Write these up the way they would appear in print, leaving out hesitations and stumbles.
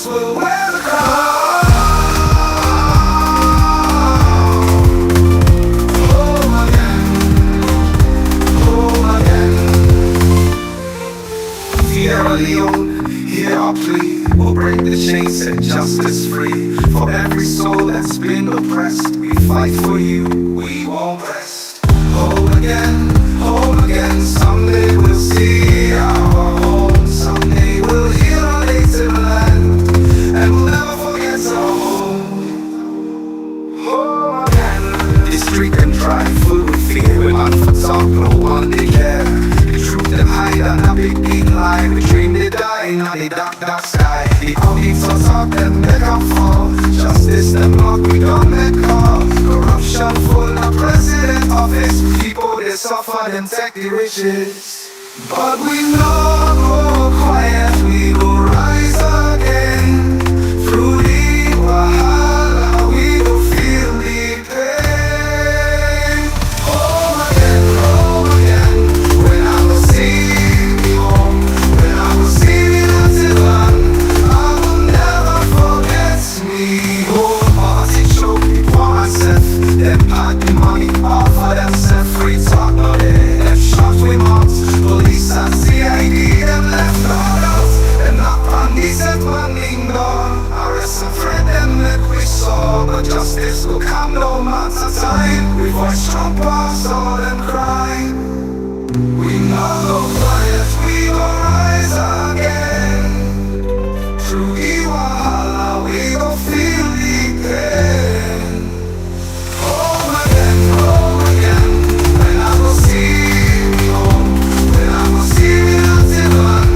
will wear the crown. LEONE, hear our plea. We'll break the chains, set justice free. For every soul that's been oppressed, we fight for you, we won't rest. Home again, someday we'll see our home. Someday we'll heal our native land, and we'll never forget our home. Home again. This street can dry, full with fear. When man for talk, no one they care. The truth them hide and a big lie. The dream they die in the dark sky. The audits are talk them make them fall. Justice them not, we don't make call. Corruption full of president office. People they suffer, them take the riches. But we know go quiet, we will rise again. Through the wahala, we will feel the pain. Home again, when I will see me home. When I will see me native land, I will never forget me home. Party choke me for myself, them pack the money off of themself. Free talk no day, them shot we mount. Police and CID, them left no doubt. Them knock on decent money door. Arrest and friend them make we saw. But justice will come no matter time. We voice trump us, all them cry. We not go quiet, we go rise again. Through the wahala, we go feel the pain. Home again, when I will see me home. When I will see me native land,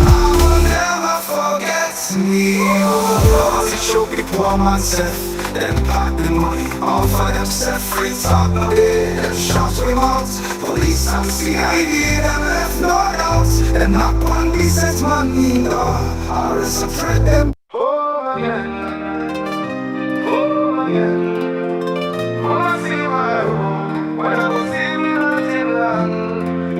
I will never forget me home. It should be poor myself, them pack the money all for themself. Free talk no day, them shots we mount. Police and CID, them left no doubt. Them knock on decent money door. Arrest and threat them. Home again, home again. Wanna see my home. When I will see me native land,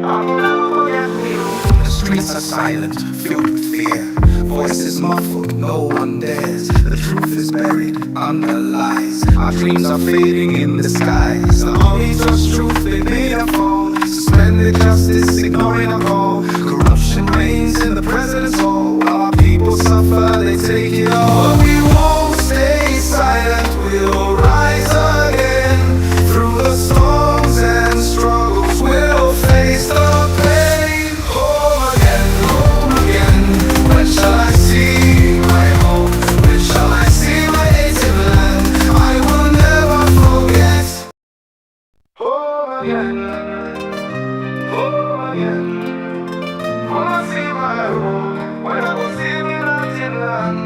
I will never forget me home. The streets are silent, filled with fear. Voices muffled, no one dares. The truth is buried under lies. Our dreams are fading in the skies. The only just truth they made a fall. Suspended justice, ignoring our call. Corruption reigns in the president's hall. While our people suffer, they take it all. But we won't stay silent, we'll rise again. Through the storms and struggles, we'll face the pain. Home again, when shall I see my home? When shall I see my native land? I will never forget. Home again, wanna see my home. When I will see me native land,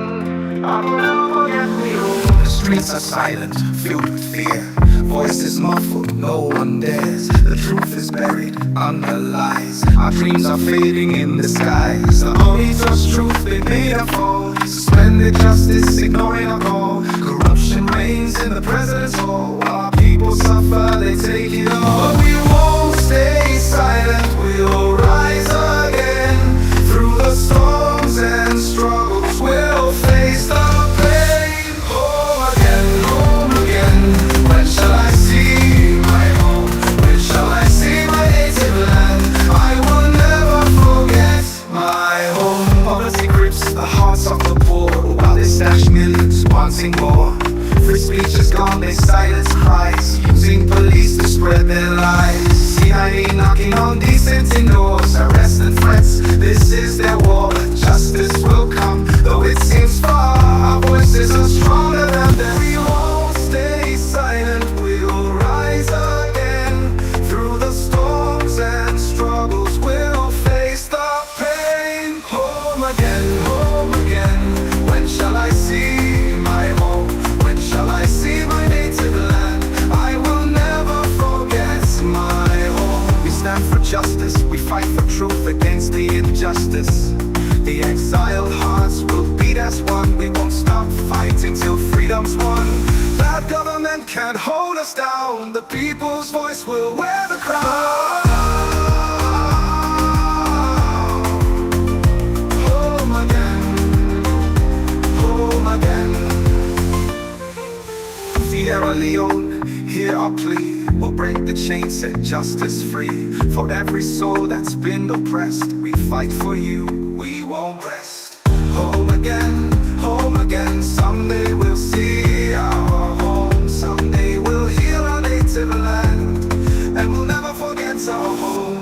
I will never forget me home. The streets are silent, filled with fear. Voices muffled, no one dares. The truth is buried under lies. Our dreams are fading in the skies. The only just truth they made a fall. Suspended justice, ignoring our call. Corruption reigns in the president's hall. While our people suffer, they take it all. But we won't stay silent, we'll rise again. Through the storms and struggles, we'll face the pain. Home again, when shall I see my home? When shall I see my native land? I will never forget my home. Poverty grips the hearts of the poor, while they stash millions wanting more. Free speech is gone, they silence cries, using police to spread their lies. CID knocking on decent doors, arrest and threats, this is their war. Justice will come, though it seems far. Our voices are stronger than them. We won't stay silent, we'll rise again. Through the storms and struggles, we'll face the pain. Home again, when shall I see my home? When shall I see my native land? I will never forget my home. We stand for justice, we fight for truth against the injustice. The exiled hearts will beat as one. We won't stop fighting till freedom's won. Bad government can't hold us down. The people's voice will wear the crown. Home again, LEONE, hear our plea. We'll break the chain, set justice free. For every soul that's been oppressed, we fight for you, we won't rest. Home again, someday we'll see our home. Someday we'll heal our native land, and we'll never forget our home.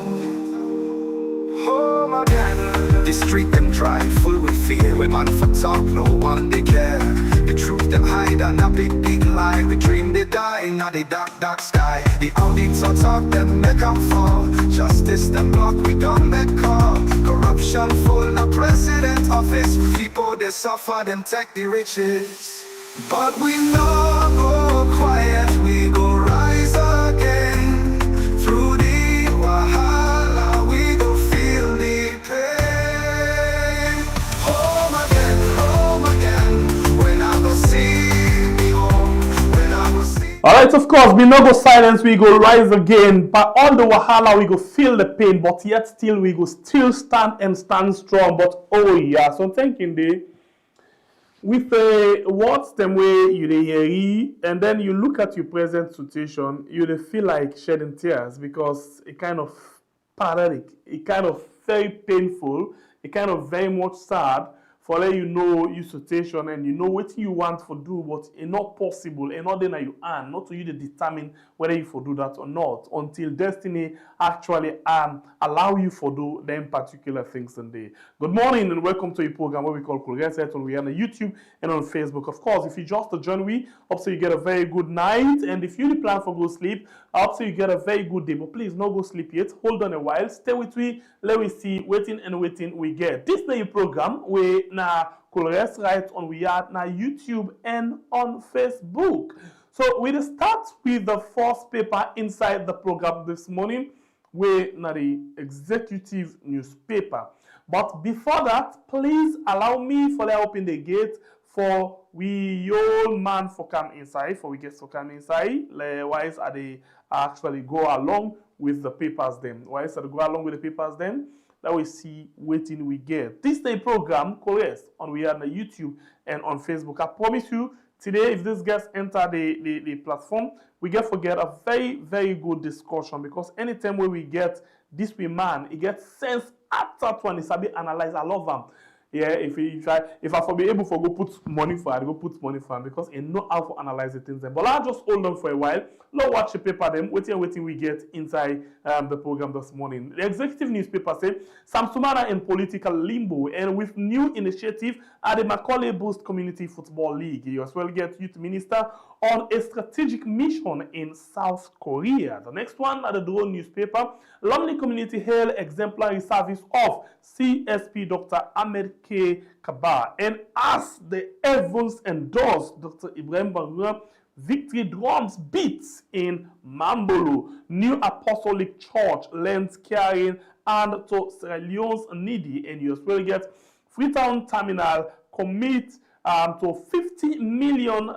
Home again. The street them dry, full with fear. When man for talk, no one they care. The truth them hide and a big lie. The dream they die, now the dark sky. The audits or talk them make them fall. Justice them block, we don't make call. Corruption full, no president office. People they suffer, them take the riches. But we no go quiet, we go rise again. Through the wahala, we go feel the pain. Home again, when I go see me home, when I go see. Alright, of course, we no go silence, we go rise again. But all the wahala, we go feel the pain, but yet still we go still stand strong. But oh yeah, so thinking day. With words them way you dey hear, and then you look at your present situation, you dey feel like shedding tears because it kind of pathetic, it kind of very painful, it kind of very much sad for let you know your situation and you know what you want to do, but it's not possible, and not then you earn, not to you to determine whether you for do that or not, until destiny actually allow you for do them particular things in day. Good morning and welcome to a program where we call Progressive, and we are on YouTube and on Facebook. Of course, if you just join me, hope so you get a very good night, and if you plan for go sleep, I hope so you get a very good day. But please, not go sleep yet. Hold on a while, stay with me. Let me see waiting we get. This day program we now Colores right on we are now YouTube and on Facebook. So we'll start with the first paper inside the program this morning. We now the executive newspaper. But before that, please allow me for open the gate for we old man for come inside, for we get to come inside. Wise are they actually go along with the papers then. Wise are they go along with the papers then. That we see waiting we get. This day program correct on we are on YouTube and on Facebook. I promise you today, if this guest enter the platform, we get forget a very good discussion, because anytime when we get this we man, it gets sense after one is a bit analyze. I love them. Yeah, if I for be able to go put money for it, go put money for it, because I know how to analyze the things then. But I'll just hold on for a while. Let's watch the paper them. Waiting we get inside the program this morning. The executive newspaper said Sam Sumana in political limbo, and with new initiative at the Macaulay Boost Community Football League. You as well get youth minister on a strategic mission in South Korea. The next one at the Drone newspaper, Lumley Community hail exemplary service of CSP Dr. Ahmed K. Kabar, and as the heavens endorse Dr. Ibrahim Barua, victory drums beats in Mambolo. New Apostolic Church lends caring and to Sierra Leone's needy, and you as well get Freetown Terminal commit to $50 million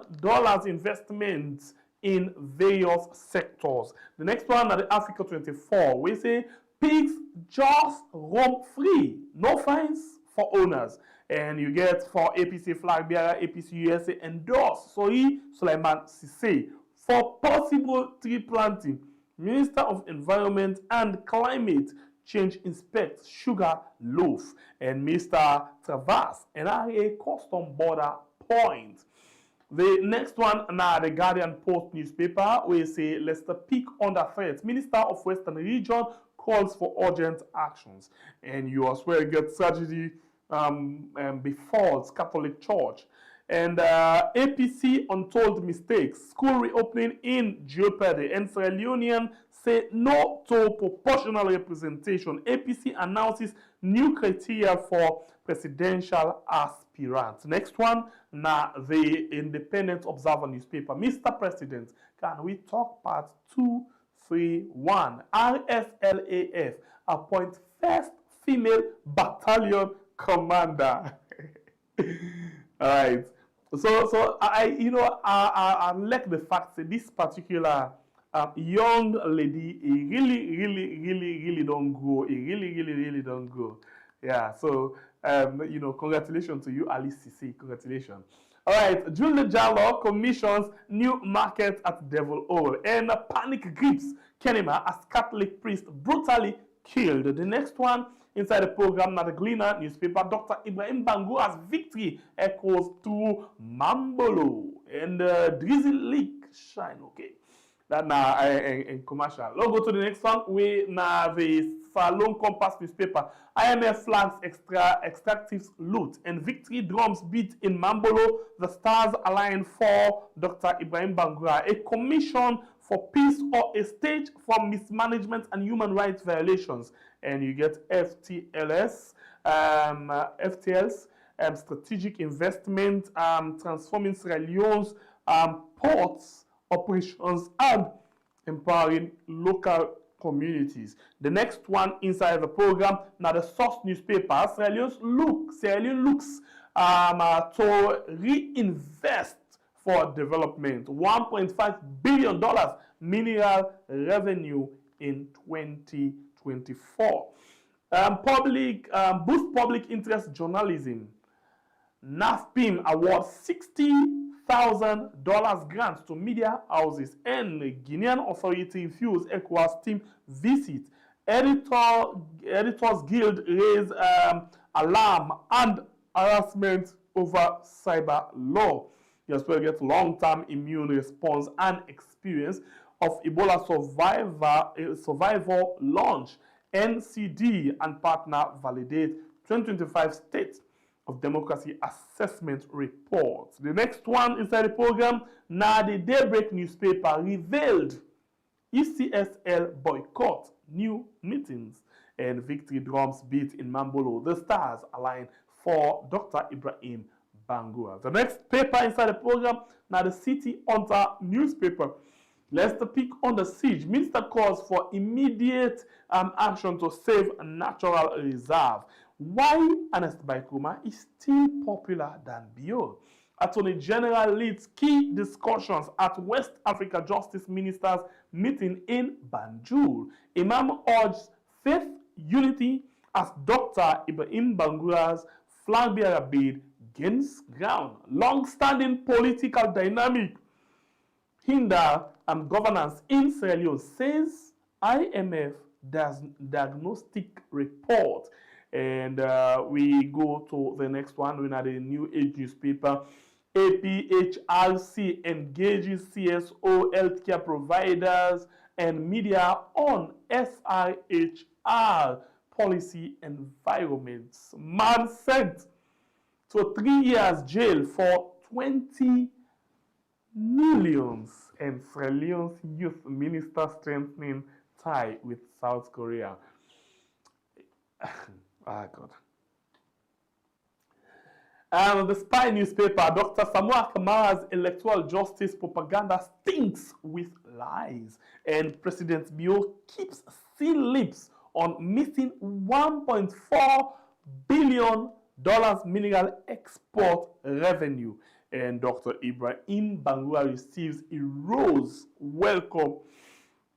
investments in various sectors. The next one at the Africa 24, we say pigs just roam free, no fines for owners. And you get for APC flag bearer, APC USA endorse Soyi Suleiman Sise for possible tree planting. Minister of Environment and Climate Change inspects sugar loaf, and Mr. Travas NRA custom border point. The next one now the Guardian Post newspaper, we say Leicester Peak under threat. Minister of Western Region calls for urgent actions, and you as well get tragedy befalls Catholic Church. And APC untold mistakes, school reopening in jeopardy, and Sierra Leonean say no to proportional representation. APC announces new criteria for presidential aspirants. Next one, now the Independent Observer newspaper. Mr. President, can we talk part 231? RSLAF appoint first female battalion commander. All right. So I like the fact that this particular young lady, really don't grow. It really don't grow. Yeah. So Congratulations to you, Alice Sisi. Congratulations. All right, Julie Jallo commissions new market at Devil Hole, and panic grips Kenema as Catholic priest brutally killed. The next one inside the program, now the Gleaner newspaper, Dr. Ibrahim Bangoura's victory echoes through Mambolo, and Drizzy Leak shine. Okay, that now in commercial. Let's go to the next one. We now the Salon Compass newspaper. IMF flags extractives loot, and victory drums beat in Mambolo. The stars align for Dr. Ibrahim Bangoura. A commission for peace or a stage for mismanagement and human rights violations. And you get FTLS, strategic investment, transforming Sierra Leone's ports operations and empowering local communities. The next one inside the program, now the Source newspaper, Sierra Leone looks to reinvest for development. $1.5 billion mineral revenue in 2024. Boost public interest journalism. NAFPIM awards $60,000 grants to media houses, and Guinean authority refused ECOWAS team visit. Editors Guild raise alarm and harassment over cyber law. You as well get long-term immune response and experience of Ebola survival launch. NCD and partner validate 2025 State of Democracy Assessment Report. The next one inside the program, now the Daybreak newspaper revealed ECSL boycott new meetings, and victory drums beat in Mambolo. The stars align for Dr. Ibrahim Bangoura. The next paper inside the program, now the City Hunter newspaper. Leicester Peak under siege. Minister calls for immediate action to save a natural reserve. Why Ernest Baikuma is still popular than Bio. Attorney General leads key discussions at West Africa Justice Ministers meeting in Banjul. Imam urges faith unity as Dr. Ibrahim Bangoura's flag bearer bid gains ground. Long-standing political dynamic hinder governance in Sierra Leone, says IMF diagnostic report. And we go to the next one. We have the New Age newspaper. APHRC engages CSO, healthcare providers, and media on SIHR policy environments. Man sent to 3 years jail for 20 millions, and Sierra Leone's youth minister strengthening tie with South Korea. God. The Spy newspaper, Dr. Samuel Kamara's electoral justice propaganda stinks with lies, and President Bio keeps seal lips on missing $1.4 billion mineral export revenue. And Dr. Ibrahim Bangoura receives a rose welcome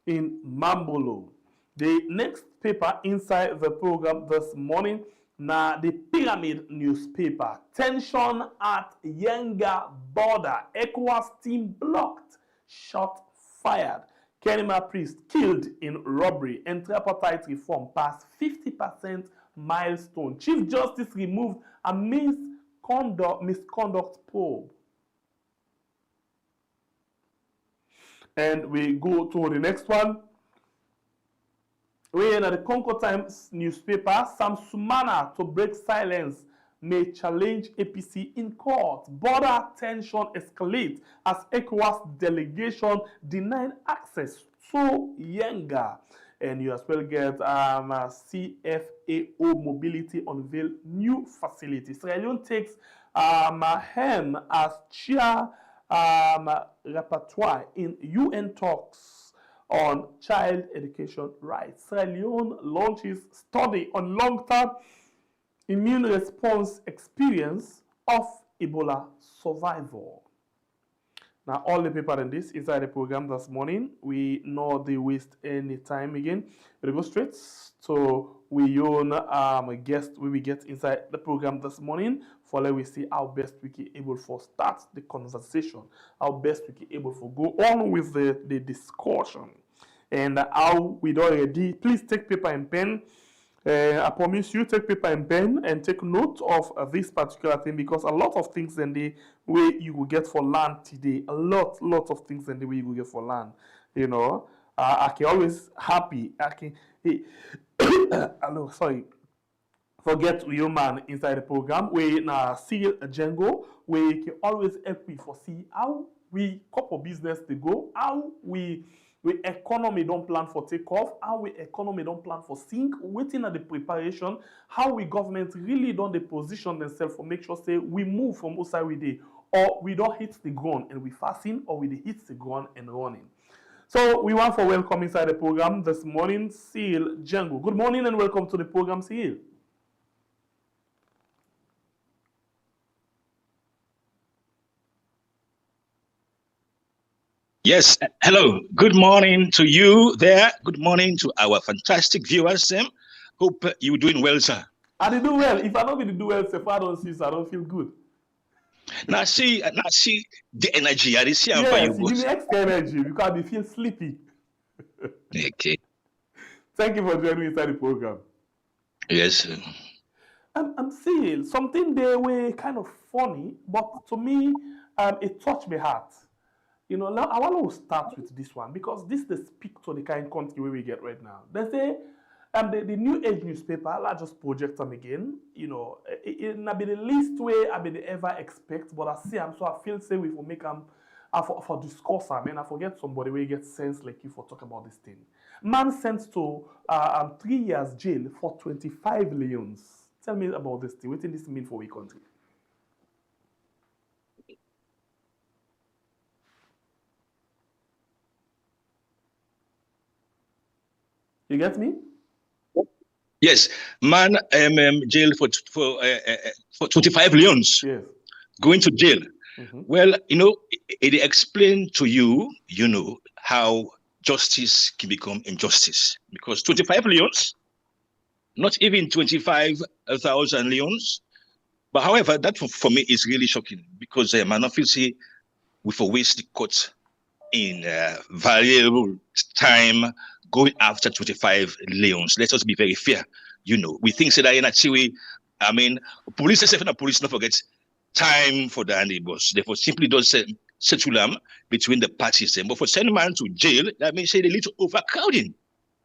in Mambolo. The next paper inside the program this morning, now the Pyramid newspaper. Tension at Yenga border. ECOWAS team blocked. Shot fired. Kenema priest killed in robbery. And tripartite reform passed 50% milestone. Chief Justice removed a misconduct probe. And we go to the next one. We in the Congo Times newspaper, Sam Sumana to break silence may challenge APC in court. Border tension escalates as ECOWAS delegation denied access to Yenga. And you as well get CFAO Mobility unveil new facilities. Sierra Leone takes Mahem as chair repertoire in UN talks on child education rights. Sierra Leone launches study on long-term immune response experience of Ebola survival. Now, all the paper in this inside the program this morning, we know they waste any time again. We go straight to we own a guest we will get inside the program this morning for let we see how best we can able for start the conversation, how best we can able for go on with the discussion, and how we already. Please take paper and pen. I promise you, take paper and pen and take note of this particular thing, because a lot of things in the way you will get for land today, a lot of things in the way you will get for land. You know, I can always happy. I can, hello, sorry. Forget your man inside the program. We now see a Django. We can always help me for see how we couple business to go, how we economy don't plan for takeoff, how we economy don't plan for sink, waiting at the preparation, how we government really don't they position themselves for make sure say we move from outside we day, or we don't hit the ground and we fasting, or we hit the ground and running. So we want for welcome inside the program this morning, Seal Django. Good morning and welcome to the program, Seal. Yes, hello. Good morning to you there. Good morning to our fantastic viewers, Sam. Hope you're doing well, sir. I did do well. If I don't be do well, if I don't see, so I don't feel good. Now see the energy. I see yes, you give me extra energy because I feel sleepy. Okay. Thank you for joining me inside the program. Yes. I'm saying something there were kind of funny, but to me, it touched my heart. You know, now I want to start with this one because this they speak to the kind of country where we get right now. They say the New Age newspaper, I'll just project them again. You know, it not be the least way I be ever expect, but I see them, so I feel say we will make them for discourse. I mean, I forget somebody where you get sense like you for talk about this thing. Man sent to 3 years jail for 25 leons. Tell me about this thing. What does this mean for we country? You get me? Yes, man, jail for 25 leons. Yes. Going to jail. Mm-hmm. Well, you know, it explained to you, you know, how justice can become injustice, because 25 leons, not even 25,000 leons. But however, that for me is really shocking, because man officially with a waste court in valuable time going after 25 leons. Let us be very fair. You know, we think that in a way, I mean, police don't forget time for the neighbors. Therefore, simply does settle them between the parties. But for sending man to jail, that means say they lead to overcrowding.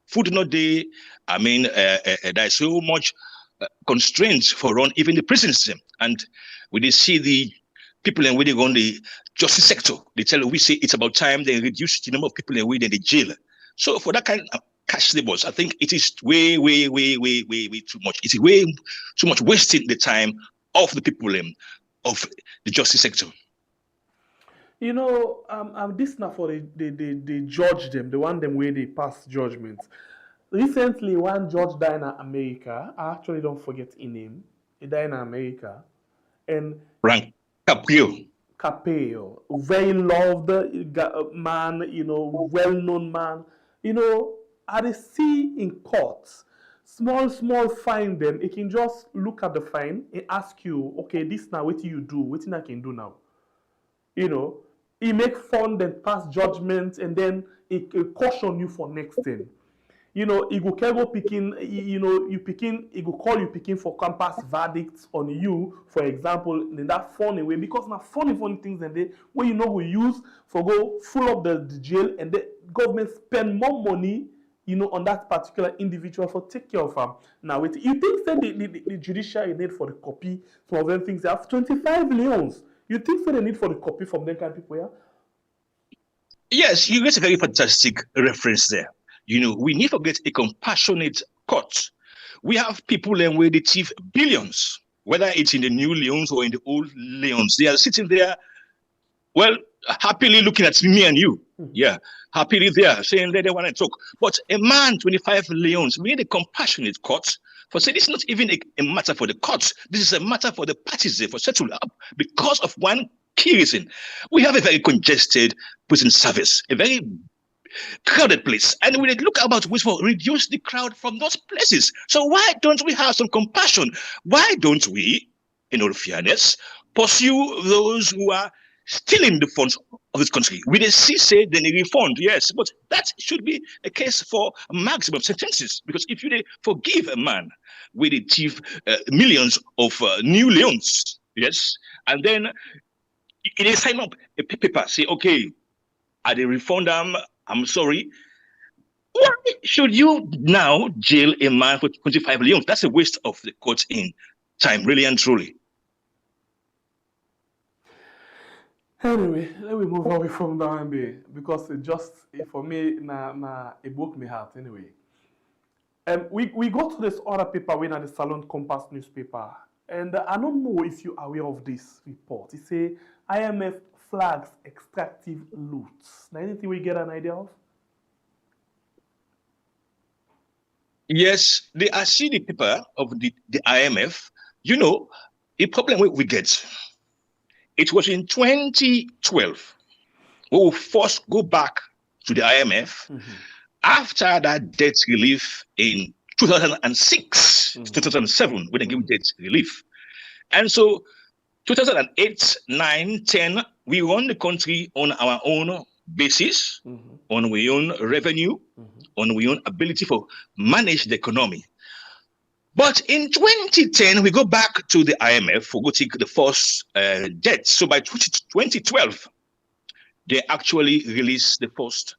Food not there. I mean, there's so much constraints for run even the prison system. And when they see the people and when they go on the justice sector, they tell we say it's about time they reduce the number of people and within the jail. So for that kind of cash labors, I think it is way too much. It's way too much wasting the time of the people of the justice sector. You know, this now for they judge them, the one them where they pass judgments. Recently, one judge died in America. I actually don't forget his name. He died in America, and Frank Capello, very loved man, you know, well-known man. You know, at the see in court, small fine them, it can just look at the fine and ask you, okay, this now, what do you do? What I can do now? You know, he make fun, then pass judgment, and then he caution you for next thing. You know, he go picking, you know, you picking, he go call you picking for campus verdicts on you, for example, in that funny way, because now funny things and they where you know we use for go full up the jail, and the government spend more money, you know, on that particular individual for take care of them. Now, wait, you think that the judiciary need for the copy, some of them things they have 25 leons. You think that they need for the copy from them kind of people, yeah? Yes, you get a very fantastic reference there. You know, we need to get a compassionate court. We have people and where they thief billions, whether it's in the new leons or in the old leons. They are sitting there, well, happily looking at me and you. Yeah, happily there, saying that they want to talk. But a man, 25 leons, we need a compassionate court for saying this is not even a matter for the courts. This is a matter for the parties there for settle up because of one key reason. We have a very congested prison service, a very crowded place, and we look about ways to reduce the crowd from those places. So why don't we have some compassion? Why don't we, in all fairness, pursue those who are stealing the funds of this country with a CSA, then a refund? Yes, but that should be a case for maximum sentences, because if you forgive a man with achieve millions of new loans, yes, and then they sign up a paper, say, okay, I they refund them, I'm sorry. Why should you now jail a man for 25 million? That's a waste of the court's in time, really and truly. Anyway, let me move away from that MBA, because it just, for me, it broke my heart anyway. We go to this other paper when at the Salon Compass newspaper, and I don't know if you're aware of this report. It says IMF flags extractive loots. Now, anything we get an idea of? Yes, I see the paper of the IMF. You know, the problem we get, it was in 2012. We will first go back to the IMF after that debt relief in 2006, 2007, when they gave debt relief. And so 2008, 9, 10, we run the country on our own basis, on our own revenue, on our own ability to manage the economy. But in 2010, we go back to the IMF, we go take the first debt. So by 2012, they actually released the first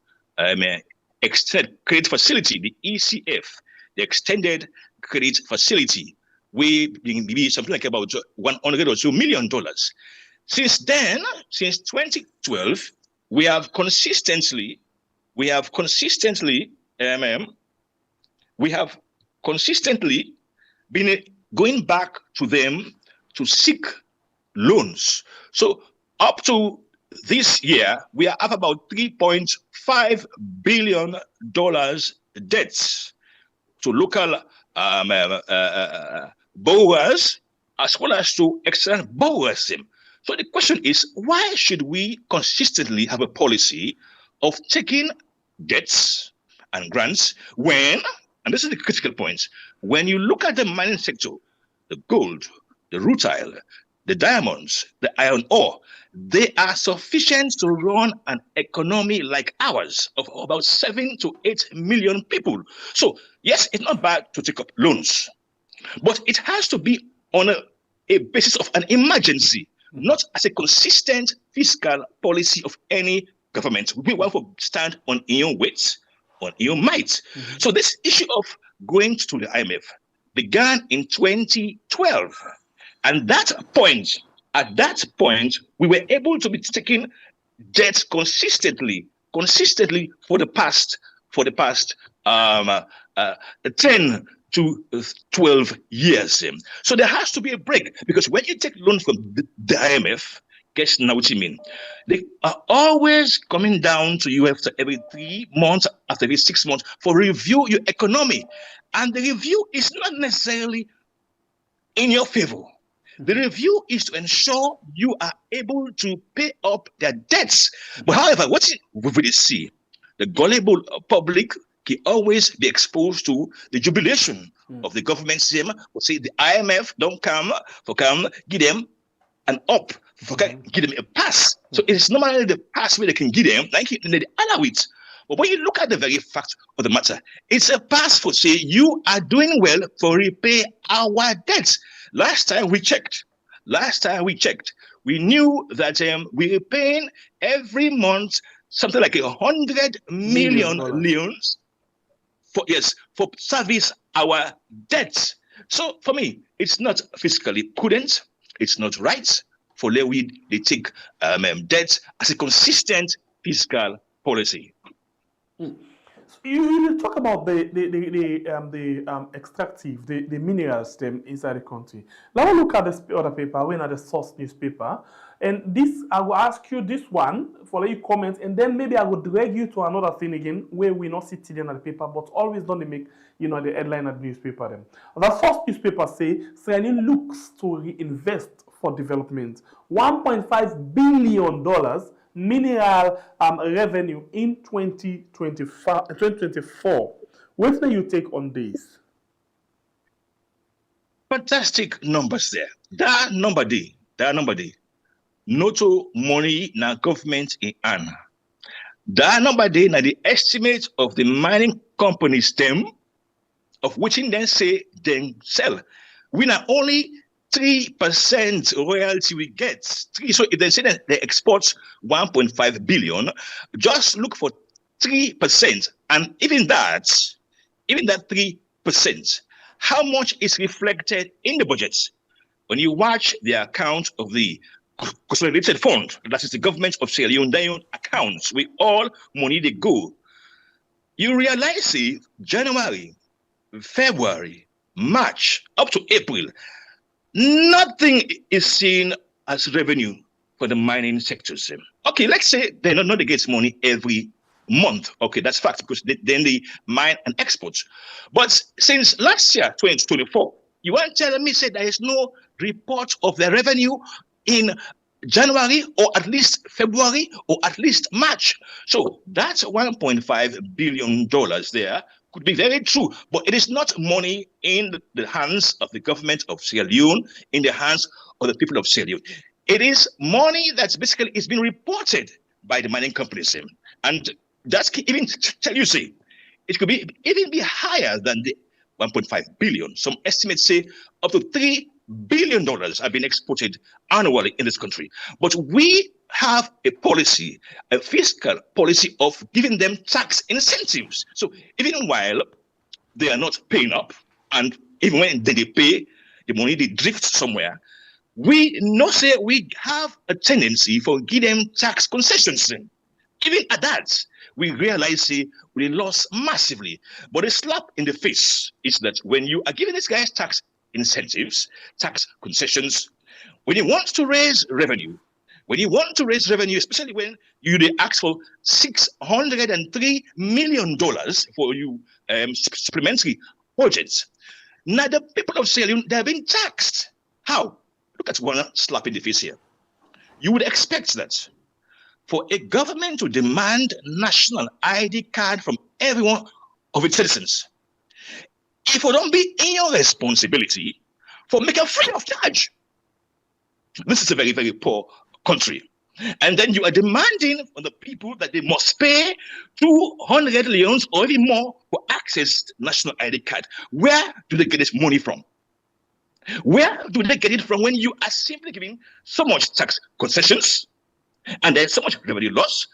extended credit facility, the ECF, the extended credit facility. We maybe something like about $100 or $2 million. Since then, since 2012, we have consistently been going back to them to seek loans. So up to this year, we have about $3.5 billion debts to local borrowers as well as to external borrowers. So the question is, why should we consistently have a policy of taking debts and grants when, and this is the critical point, when you look at the mining sector, the gold, the rutile, the diamonds, the iron ore, they are sufficient to run an economy like ours of about 7 to 8 million people. So yes, it's not bad to take up loans, but it has to be on a basis of an emergency, not as a consistent fiscal policy of any government. We want to stand on your own weight, on your might. So this issue of going to the IMF began in 2012. And at that point, we were able to be taking debt consistently for the past 10 to 12 years. So there has to be a break, because when you take loans from the IMF, guess now what you mean? They are always coming down to you after every 3 months, after every 6 months, for review your economy. And the review is not necessarily in your favor. The review is to ensure you are able to pay up their debts. But however, what we really see, the gullible public can always be exposed to the jubilation of the government system. Will say the IMF don't come, give them an up, give them a pass. So it's normally the pass where they can give them, like they allow it. But when you look at the very fact of the matter, it's a pass for say you are doing well for repay our debts. Last time we checked, we knew that we were paying every month something like 100 million leones for service our debts. So for me, it's not fiscally prudent. It's not right for Leewid they take debt as a consistent fiscal policy. You talk about the extractive, the minerals inside the country. Let me look at this other paper, when at the Source newspaper, and this I will ask you this one for let you comment, and then maybe I will drag you to another thing again where we not sit in the paper, but always don't make the headline of the newspaper. Them the Source newspaper say Sierra Leone looks to reinvest for development. $1.5 billion mineral revenue in 2024. What do you take on this? Fantastic numbers there. That number day. Not to money na government in Anna. That number day na the estimate of the mining companies them, of which in then say them sell. We not only 3% royalty we get. So if they say that they export 1.5 billion, just look for 3%. And even that 3%, how much is reflected in the budget? When you watch the account of the consolidated fund, that is the government of Sierra Leone accounts, with all money they go, you realize January, February, March, up to April, nothing is seen as revenue for the mining sectors. Okay, let's say they not get money every month. Okay, that's fact, because then they mine and export. But since last year, 2024, you want to tell me, say there is no report of the revenue in January, or at least February, or at least March. So that's $1.5 billion there. Could be very true, but it is not money in the hands of the government of Sierra Leone, in the hands of the people of Sierra Leone. It is money that's basically is being reported by the mining companies. And that's even tell you, say, it could be even be higher than the 1.5 billion. Some estimates say up to $3 billion have been exported annually in this country. But we have a policy, a fiscal policy of giving them tax incentives. So even while they are not paying up, and even when they pay, the money they drift somewhere, we know say we have a tendency for giving them tax concessions. Even at that, we realize we lost massively. But a slap in the face is that when you are giving these guys tax incentives, tax concessions, when you want to raise revenue, especially when you ask for $603 million for you supplementary budgets, now the people of Sierra Leone, they have been taxed. How? Look at one slap in the face here. You would expect that for a government to demand national ID card from every one of its citizens, if it don't be in your responsibility for making free of charge. This is a very, very poor country. And then you are demanding from the people that they must pay 200 leones or even more for access to national ID card. Where do they get this money from? Where do they get it from when you are simply giving so much tax concessions and there's so much revenue loss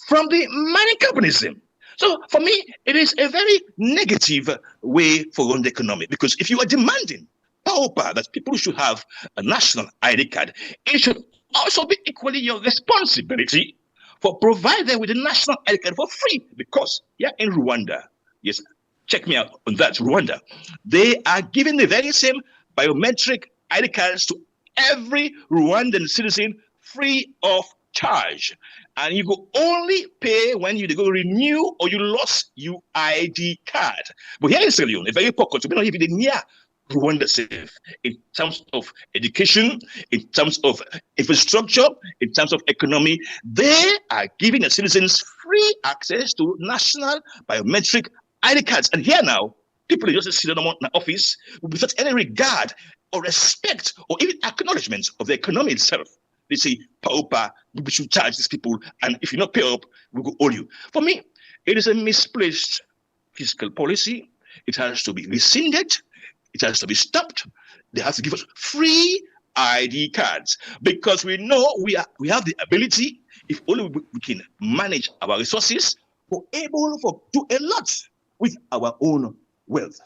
from the mining companies? So for me, it is a very negative way for run the economy, because if you are demanding pauper that people should have a national ID card, it should also be equally your responsibility for providing them with a national ID card for free. Because yeah, in Rwanda, yes, check me out on that, Rwanda, they are giving the very same biometric ID cards to every Rwandan citizen free of charge. And you go only pay when you go renew or you lost your ID card. But here in Sierra Leone, a very poor country, we're not even near Rwanda safe in terms of education, in terms of infrastructure, in terms of economy. They are giving the citizens free access to national biometric ID cards. And here now, people just sit in the office without any regard or respect or even acknowledgement of the economy itself. They say, pauper, we should charge these people, and if you not pay up, we will owe you. For me, it is a misplaced fiscal policy. It has to be rescinded. It has to be stopped. They have to give us free ID cards, because we know we have the ability, if only we can manage our resources, we're able to do a lot with our own wealth.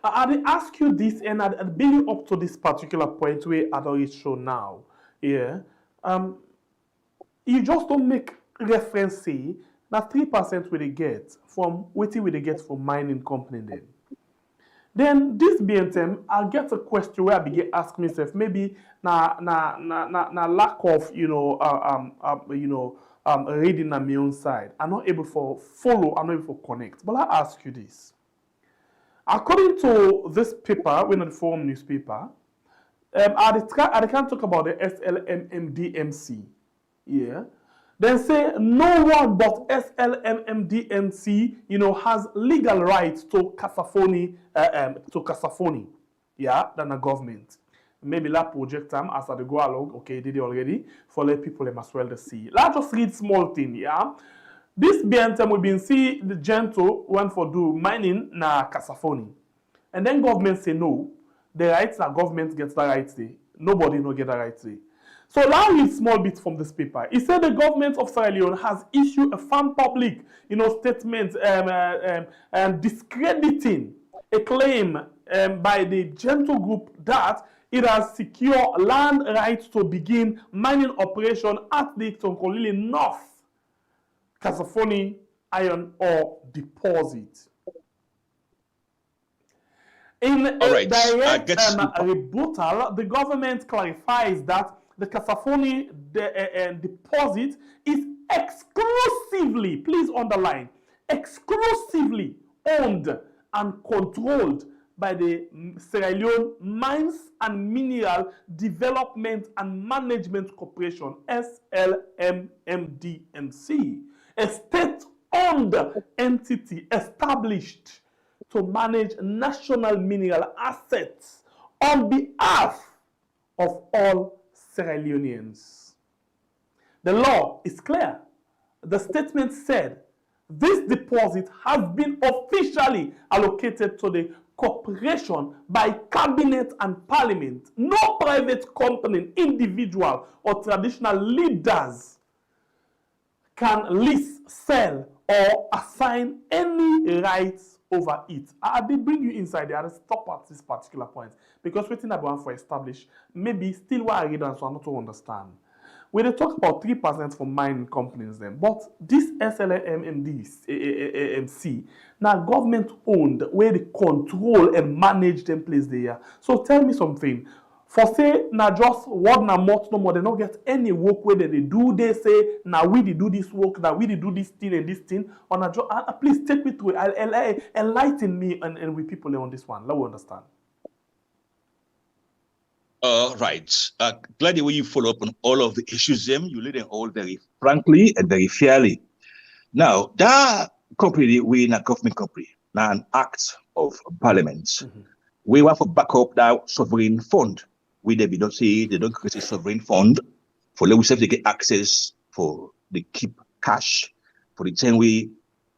I will ask you this, and I'll bring you up to this particular point where I already show now. Yeah, you just don't make reference say that 3% will they get from what will they get from mining company then this being them, I'll get a question where I begin ask myself maybe na lack of reading on my own side. I'm not able to follow. I'm not able to connect. But I ask you this. According to this paper, we're not the Forum newspaper, I can't talk about the SLMMDMC. Yeah. Then say no one but SLMMDMC, has legal rights to Casaphony, yeah, than the government. Maybe la project time as they go along, okay, did it already, for let people them as well to see. Let's just read small thing, yeah. This BNTM we been see the Gento went for do mining na Casaphony. And then government say no, the rights that government gets the rights there. Nobody no get the rights there. So now read small bit from this paper. It said the government of Sierra Leone has issued a firm public, statement discrediting a claim by the Gento group that it has secured land rights to begin mining operation at the Tonkolili North Casaphony iron ore deposit. In a direct rebuttal, the government clarifies that the Casaphony deposit is exclusively, please underline, exclusively owned and controlled by the Sierra Leone Mines and Mineral Development and Management Corporation, SLMMDMC, a state-owned entity established to manage national mineral assets on behalf of all Sierra Leoneans. The law is clear. The statement said this deposit has been officially allocated to the corporation by cabinet and parliament. No private company, individual, or traditional leaders can lease, sell, or assign any rights over it. I did bring you inside there. I'll stop at this particular point because waiting I want for establish maybe still what I read and so I not to understand. We they talk about 3% for mining companies then, but this SLMMDMC now government owned where they control and manage them place there. So tell me something. For say now just word na mouth no more, they don't get any work where they do. They say now we do this work, now we do this thing and this thing. Or now just please take me to it. Enlighten me and with people on this one. Let me understand. Right. Glad the way you follow up on all of the issues, you lead them all very frankly and very fairly. Now, that company, we in a government company, now an act of parliament. We want to back up that sovereign fund. We don't say they don't create a sovereign fund for let we get access for the keep cash for the time we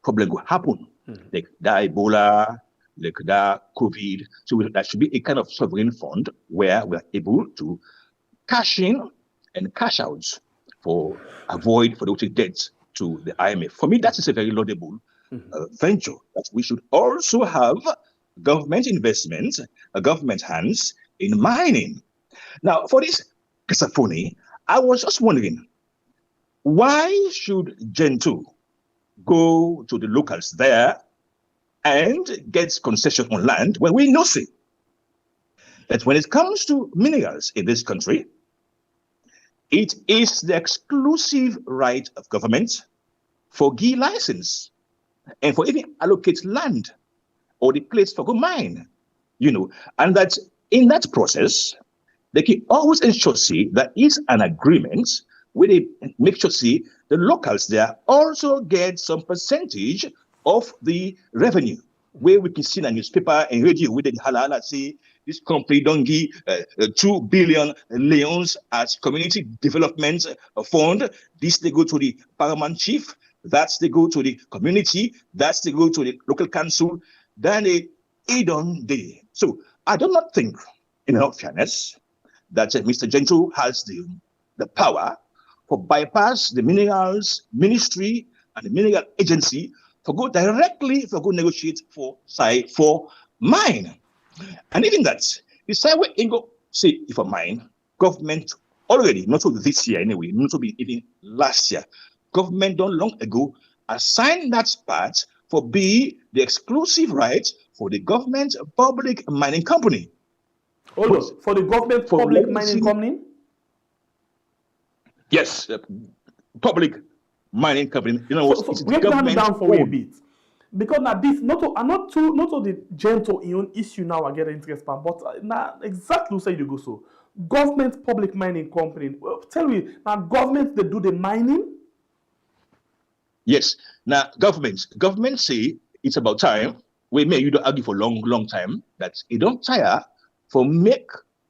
problem will happen. Like that Ebola, like that COVID. So that should be a kind of sovereign fund where we are able to cash in and cash out for avoid for the debts to the IMF. For me, that is a very laudable venture. That we should also have government investment, government hands in mining. Now, for this Casaphony, I was just wondering, why should Gento go to the locals there and get concession on land when we know that when it comes to minerals in this country, it is the exclusive right of government for give license and for even allocate land or the place for go mine, and that in that process, they can always ensure that is an agreement where they make sure the locals there also get some percentage of the revenue, where we can see in a newspaper and radio with the halala say this company don't give 2 billion leones as community development fund. This they go to the paramount chief, that's they go to the community, that's they go to the local council, then they aid on day. So I do not think, in all fairness, that Mr. Gento has the power for bypass the minerals ministry and the mineral agency for go directly for go negotiate for mine. And even that, the side where go say if a mine, government already, not only this year anyway, not only even last year, government don't long ago assigned that part for be the exclusive right for the government public mining company. Hold on, for the government public mining company? Yes, public mining company. So break that down for me a bit. Because now this not to the Gento in issue now I get interest but now exactly say you go so. government public mining company. Well, tell me, now government, they do the mining? Yes. Now, government say it's about time. We may you don't argue for long time that it don't tire for make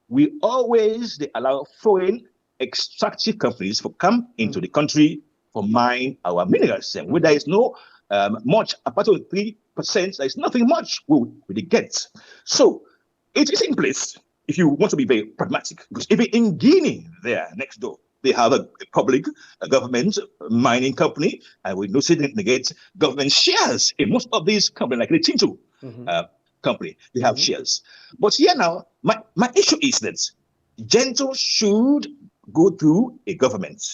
we always they allow foreign extractive companies to come into the country for mine our minerals. And where there is no much apart of 3%, there is nothing much we get. So it is in place if you want to be very pragmatic, because even in Guinea, there next door, they have a public government mining company, and we know they get government shares in most of these companies, like the Tinto company, they have shares. But here now, my issue is that Gento should go through a government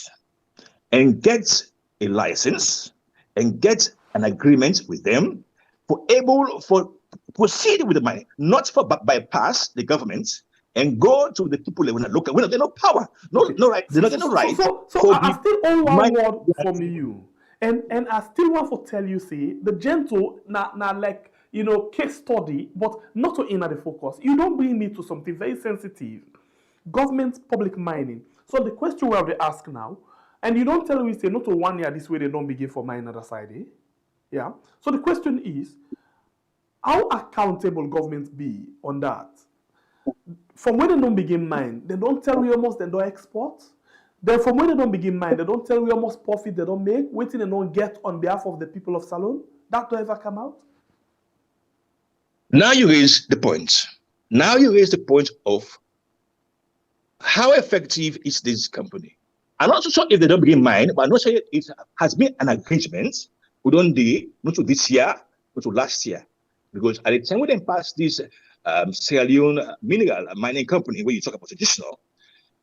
and get a license and get an agreement with them for able for proceed with the money, not for bypass the government and go to the people when look when they no power, no right, they're not no right. So I still own one word from you, and I still want to tell you, see, the Gento now like case study, but not to inner the focus. You don't bring me to something very sensitive, government public mining. So the question we have to ask now, and you don't tell me say not to 1 year this way they don't begin for mine other side, eh? Yeah. So the question is, how accountable government be on that? From when they don't begin mine, they don't tell you how much they don't export. Then from when they don't begin mine, they don't tell you how much profit they don't make, waiting they don't get on behalf of the people of Salone. That will ever come out? Now you raise the point. Now you raise the point of how effective is this company. I'm not so sure if they don't begin mine, but I'm not sure it has been an arrangement. We don't do not to this year, not to last year. Because at the time when they passed this Sierra Leone mineral mining company, where you talk about traditional,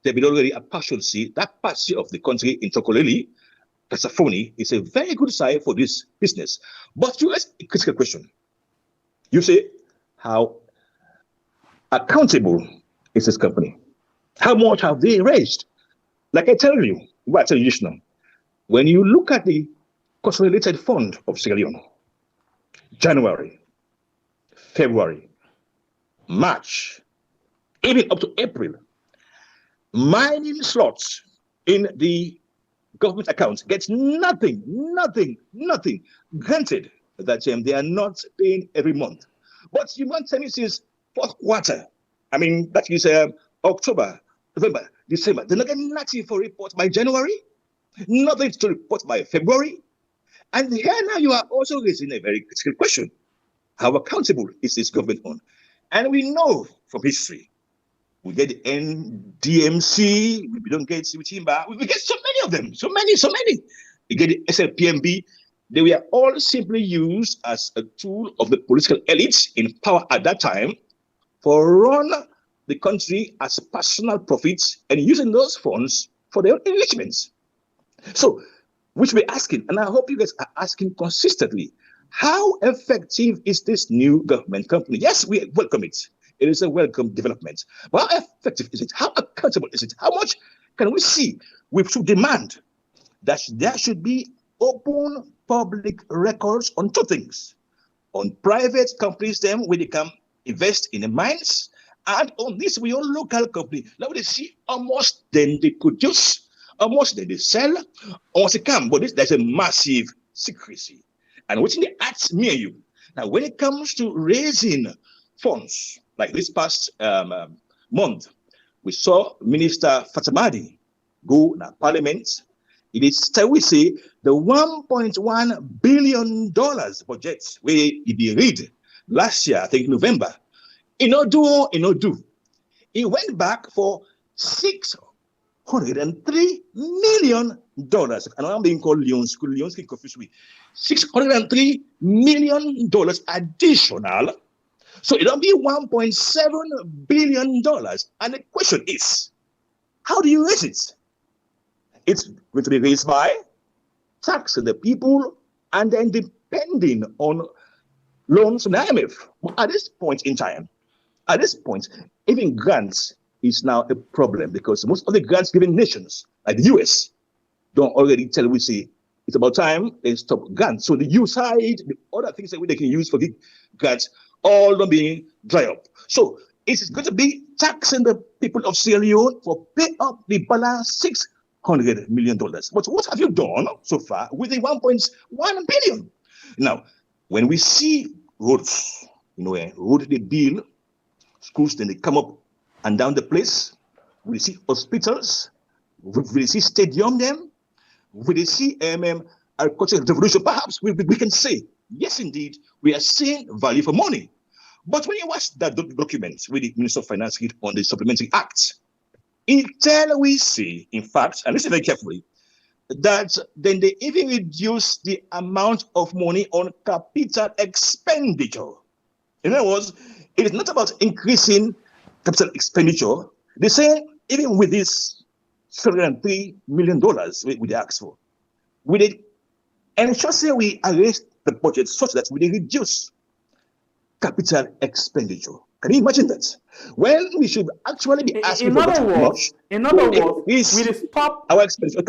they've been already a partiality. That part of the country in Chocoleli, Kasafoni, is a very good side for this business. But you ask a critical question. You say, how accountable is this company? How much have they raised? Like I tell you, what I tell you just now, when you look at the consolidated fund of Sierra Leone, January, February, March, even up to April, mining slots in the government accounts gets nothing. Granted that they are not paying every month. But you want to tell me since fourth quarter, I mean, that is October, November, December, they're not getting nothing for report by January, nothing to report by February. And here now you are also raising a very critical question. How accountable is this government on? And we know from history, we get the NDMC, we don't get Siwitimba, we get so many of them, so many. You get the SLPMB, they were all simply used as a tool of the political elites in power at that time for run the country as personal profits and using those funds for their own enrichments. So, which we're asking, and I hope you guys are asking consistently, how effective is this new government company? Yes, we welcome it. It is a welcome development. But how effective is it? How accountable is it? How much can we see? We should demand that there should be open public records on two things. On private companies, them where they can invest in the mines, and on this we own local company. Now they see how much then they produce, how much then they sell, how much they come. But there's a massive secrecy. And what's in the ask me and you. Now, when it comes to raising funds, like this past month, we saw Minister Fatamadi go to Parliament. It is still we say the $1.1 billion budget where he be read last year, I think November. He do. He went back for $603 million. And I'm being called Leon's can confuse me. $603 million additional. So it don't be $1.7 billion. And the question is, how do you raise it? It's going to be raised by taxing the people and then depending on loans from the IMF. But at this point in time, even grants is now a problem because most of the grants given nations, like the US, don't already tell we say it's about time they stop grants. So the US side, the other things that they can use for the grants, all don't being dry up. So It's going to be taxing the people of Sierra Leone for pay up the balance $600 million. But what have you done so far with the 1.1 billion? Now, when we see roads, road they build, schools, then they come up and down the place, we see hospitals, we see stadium them, we see agricultural revolution. Perhaps we can say, yes, indeed, we are seeing value for money. But when you watch that document with the Minister of Finance on the Supplementary Act, until we see, in fact, and listen very carefully, that then they even reduce the amount of money on capital expenditure. In other words, it is not about increasing capital expenditure. They say even with this $303 million we asked for, we did ensure say we arrange the budget such that we reduce capital expenditure. Can you imagine that? Well, we should actually be asking for that much. In other words, we stop our expenditure.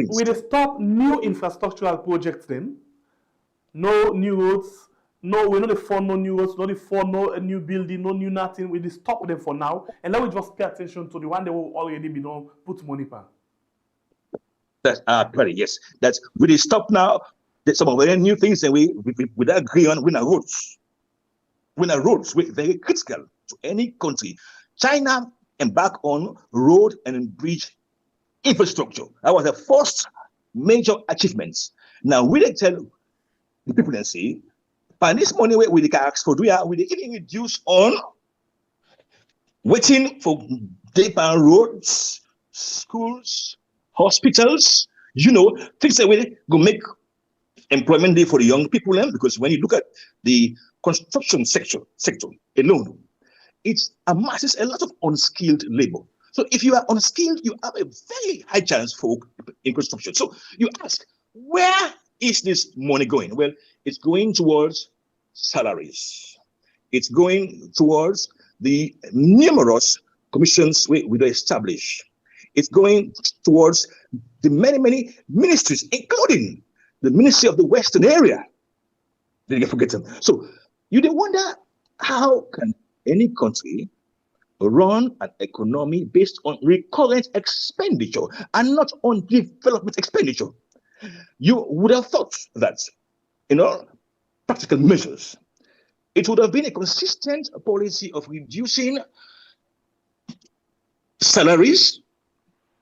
We stop new infrastructural projects then. No new roads. No, we not fund no new roads, not fund no new building, no new nothing. We stop them for now, and then we just pay attention to the one that will already be done, put money for. That's very yes. That's we stop now. There's some of the new things, and we agree on winner roads. Winner roads were very critical to any country. China embarked on road and bridge infrastructure. That was the first major achievement. Now we tell the people and say, by this money we can ask for, we even reduce on waiting for deeper roads, schools, hospitals, things that we go make employment day for the young people, because when you look at the construction sector alone, it amasses a lot of unskilled labor. So if you are unskilled, you have a very high chance for in construction. So you ask, where is this money going? Well, it's going towards salaries. It's going towards the numerous commissions we establish. It's going towards the many ministries, including the Ministry of the Western Area. Did you forget them? So you wonder, how can any country run an economy based on recurrent expenditure and not on development expenditure? You would have thought that, practical measures, it would have been a consistent policy of reducing salaries,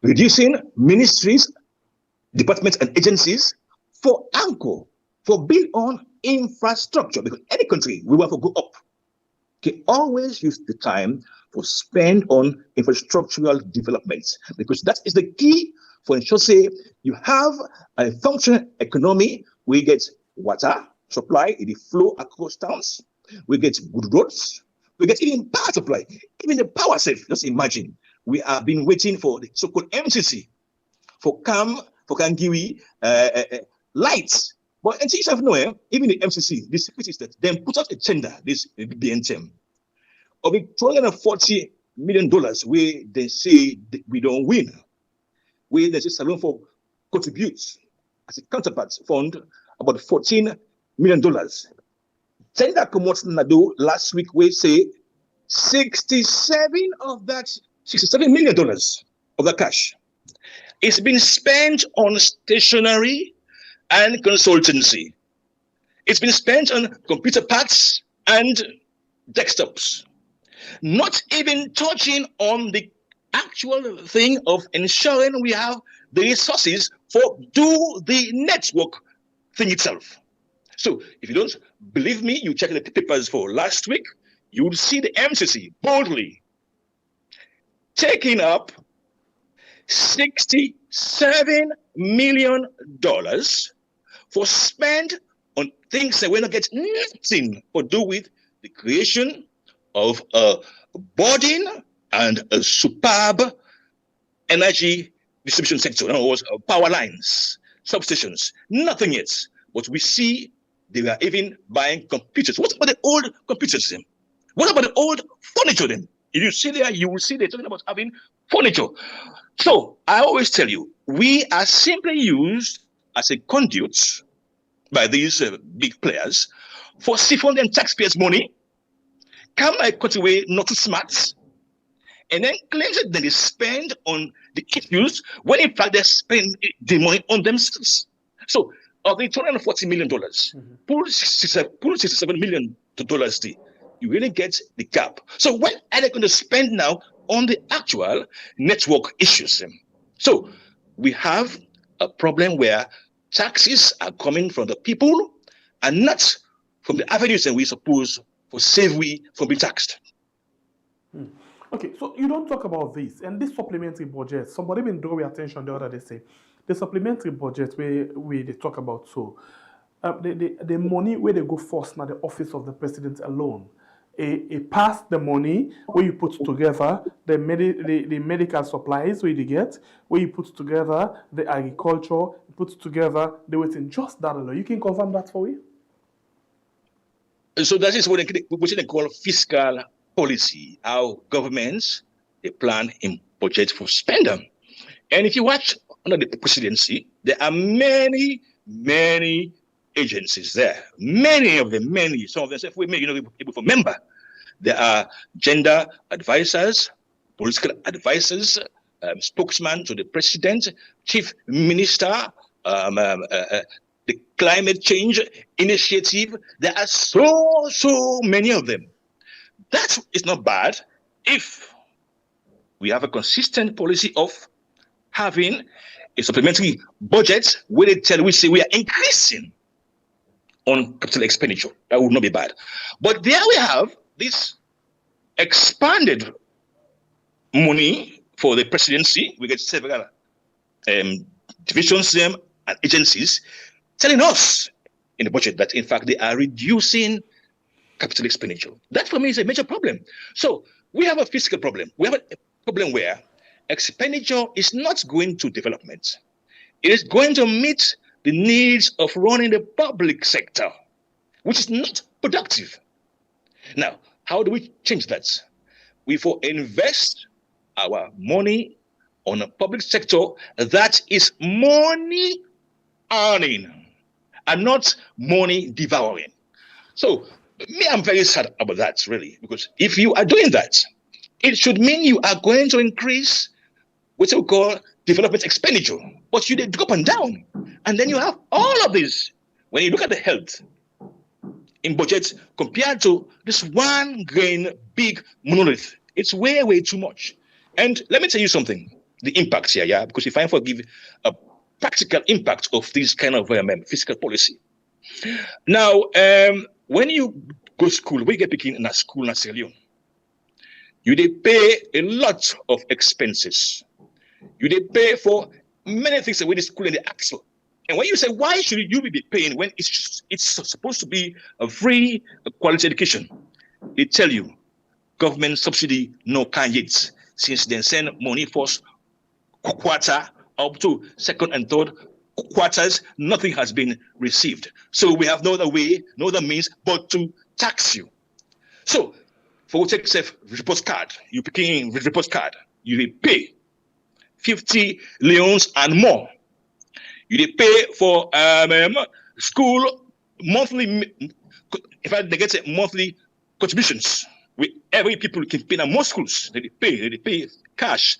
reducing ministries, departments, and agencies for anchor, for build on infrastructure. Because any country we want to go up, can always use the time for spend on infrastructural developments, because that is the key for ensure say you have a functioning economy. We get water supply, it flow across towns. We get good roads. We get even power supply, even the power safe. Just imagine, we have been waiting for the so-called MCC for Kangiwi lights. But until you have nowhere, even the MCC, the security state, then put out a tender, this BNTM, of $240 million, where they say we don't win. Where they say Salon for contributes as a counterpart fund about $14 million. Tender come out last week, we say 67 of that $67 million of the cash. It's been spent on stationery and consultancy. It's been spent on computer parts and desktops. Not even touching on the actual thing of ensuring we have the resources for do the network thing itself. So if you don't believe me, you check the papers for last week, you will see the MCC boldly taking up $67 million for spend on things that we're not getting nothing to do with the creation of a budding and a superb energy distribution sector. In other words, power lines, substations, nothing yet. But we see they are even buying computers. What about the old computers then? What about the old furniture then? If you see there, you will see they're talking about having furniture. So I always tell you, we are simply used as a conduit by these big players for siphoning taxpayers' money come a cut away not too smart, and then claims that they spend on the issues when in fact they spend the money on themselves. So of the $240 million, pull $67 million, you really get the gap. So what are they going to spend now on the actual network issues? So we have a problem where taxes are coming from the people and not from the avenues that we suppose for save we from being taxed. Okay, so you don't talk about this and this supplementary budget. Somebody been draw your attention the other day say the supplementary budget where they talk about so the money where they go first now the office of the president alone. A pass the money where you put together the medical supplies where you get, where you put together the agriculture, you put together the waiting just that alone. You can confirm that for me? So that is what they call fiscal policy, how governments they plan in budget for spending. And if you watch under the presidency, there are many agencies there. Many of them, some of them say we may be able to remember. There are gender advisors, political advisors, spokesman to the president, chief minister, the climate change initiative. There are so many of them. That is not bad if we have a consistent policy of having a supplementary budget where they tell we say we are increasing on capital expenditure. That would not be bad. But there we have this expanded money for the presidency. We get several divisions and agencies telling us in the budget that in fact they are reducing capital expenditure. That for me is a major problem. So we have a fiscal problem. We have a problem where expenditure is not going to development. It is going to meet the needs of running the public sector, which is not productive. Now, how do we change that? We invest our money on a public sector that is money earning and not money devouring. So me, I'm very sad about that, really, because if you are doing that, it should mean you are going to increase what we call development expenditure, but you drop and down. And then you have all of this. When you look at the health in budget compared to this one grain big monolith, it's way too much. And let me tell you something, the impacts here, yeah, because if I forgive a practical impact of this kind of fiscal policy. Now, when you go to school, we get picking in a school in Sierra Leone. You they pay a lot of expenses. You they pay for many things that we the school in the axle. And when you say, why should you be paying when it's supposed to be a free quality education? They tell you, government subsidy no can yet, since they send money first quarter up to second and third quarters, nothing has been received. So we have no other way, no other means but to tax you. So for take say report card, you picking report card, you will pay 50 leones and more. You pay for school monthly, in fact they get monthly contributions. Every people can pay now. Most schools they pay cash.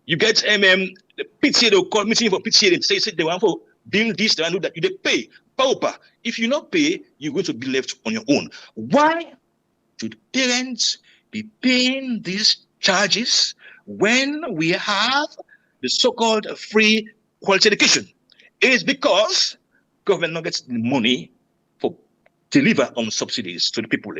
You get the PTA, they'll call meeting for PTA and say they want for doing this, they want to do that. You pay pauper. If you not pay, you're going to be left on your own. Why should parents be paying these charges when we have the so-called free quality education? It is because government not gets the money for deliver on subsidies to the people.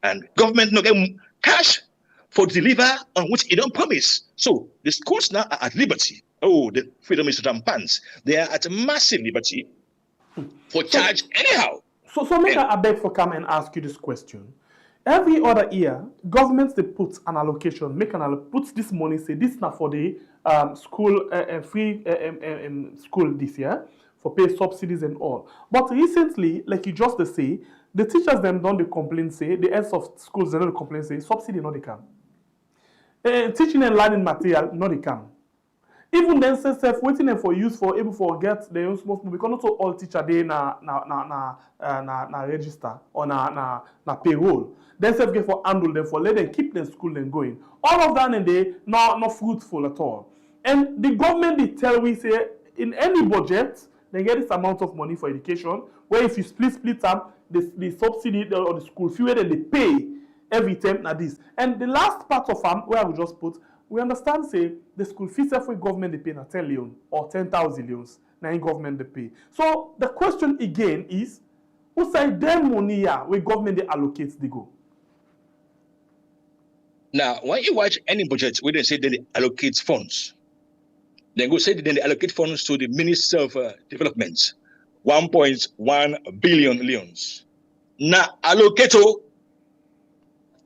And government not get cash for deliver on which it don't promise. So the schools now are at liberty. Oh, the freedom is rampant. They are at massive liberty for charge anyhow. So make I beg for come and ask you this question. Every other year, governments they put an allocation, put this money, say this now for the school free school this year for pay subsidies and all. But recently, like you just say, the teachers them don't they complain say the heads of schools they don't complain say subsidy no they come. Teaching and learning material no they come. Even then, self waiting them for use for able for get the small because not all teacher they na register or na payroll. Then self get for handle them for let them keep them school and going. All of that and they not fruitful at all. And the government they tell we say in any budget they get this amount of money for education. Where if you split up the subsidy or the school fee, then they pay every term na this. And the last part of where I will just put. We understand, say, the school fees every government they pay na 10 leon or 10,000 leons, na in government they pay. So the question again is, who say them money where government they allocate they go? Now, when you watch any budget, where they say they allocate funds, they go say they allocate funds to the Minister of Development, 1.1 billion leons. Now, allocato,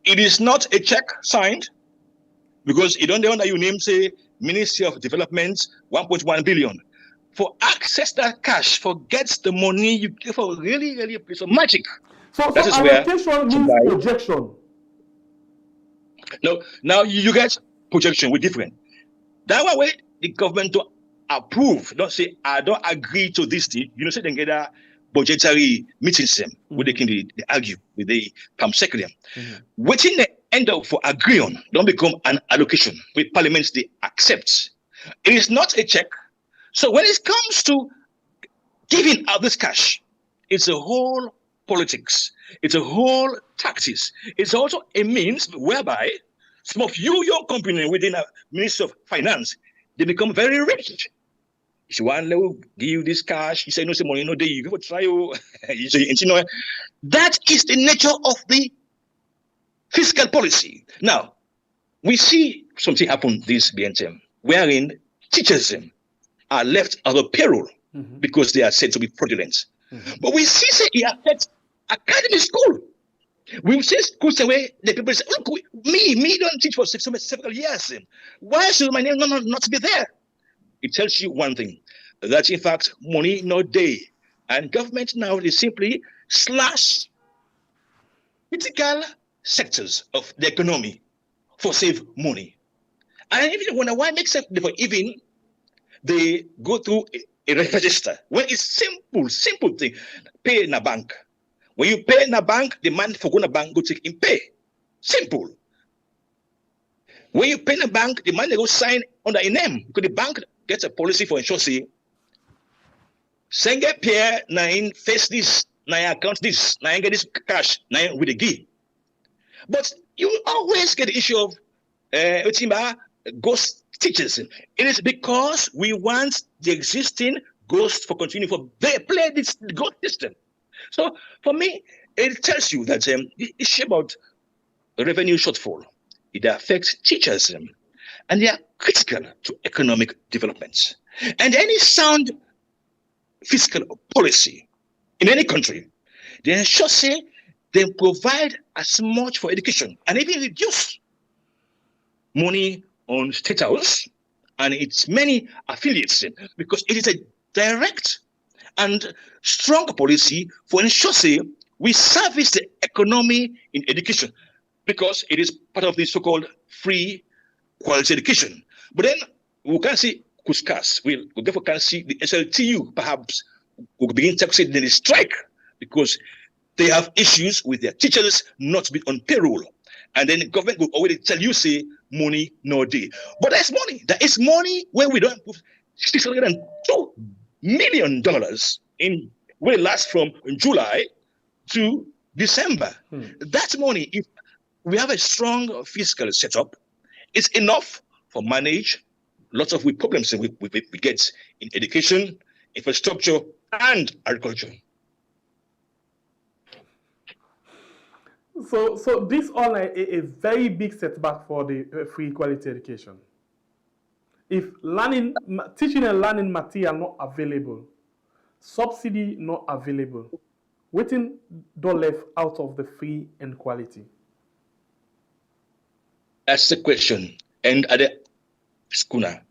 it is not a check signed. Because you don't know that you name, say, Ministry of Development, 1.1 billion. For access that cash, forget the money you give for really a piece of magic. So allocation means projection. No, now you get projection with different. That way the government to approve, don't say, I don't agree to this thing. You know, say they get a budgetary meetings them, where they can they argue with the palm secretary. Waiting the end up for agree on, don't become an allocation with parliaments they accept. It is not a check. So when it comes to giving out this cash, it's a whole politics. It's a whole tactics. It's also a means whereby some of you, your company within a Ministry of Finance, they become very rich. If you want to give you this cash, you say no, say money, no day, you go try you say, you know, that is the nature of the fiscal policy. Now, we see something happen this BNTM, wherein teachers are left out of payroll because they are said to be fraudulent. But we see say it affects academic school. We see schools where the people say, look, me don't teach for several years. Why should my name not be there? It tells you one thing, that in fact, money no day. And government now is simply slash critical sectors of the economy for save money. And even wonder why make sense for even they go through a register when it's simple thing. Pay in a bank. When you pay in a bank, the man for going to bank go take in pay. Simple. When you pay in a bank, the man they go sign under a name because the bank gets a policy for insurance. Send get Pierre nine face this, nine account this, nine get this cash, nine with a key. But you always get the issue of ghost teachers. It is because we want the existing ghost for continue for they play this ghost system. So for me, it tells you that the issue about revenue shortfall, it affects teachers and they are critical to economic development. And any sound fiscal policy in any country, they ensure say they provide as much for education and even reduce money on state house and its many affiliates because it is a direct and strong policy for ensure say we service the economy in education because it is part of the so-called free quality education. But then we can see Kuskas, we therefore can see the SLTU perhaps will begin to say they strike because they have issues with their teachers not being on payroll. And then the government will already tell you, say, money no day. But there's money. There is money where we don't put $602 million in will last from July to December. That money, if we have a strong fiscal setup, it's enough for manage lots of problems we get in education, infrastructure, and agriculture. So this all a very big setback for the free quality education. If teaching and learning material not available, subsidy not available, waiting don't left out of the free and quality. That's the question. And at the schooner,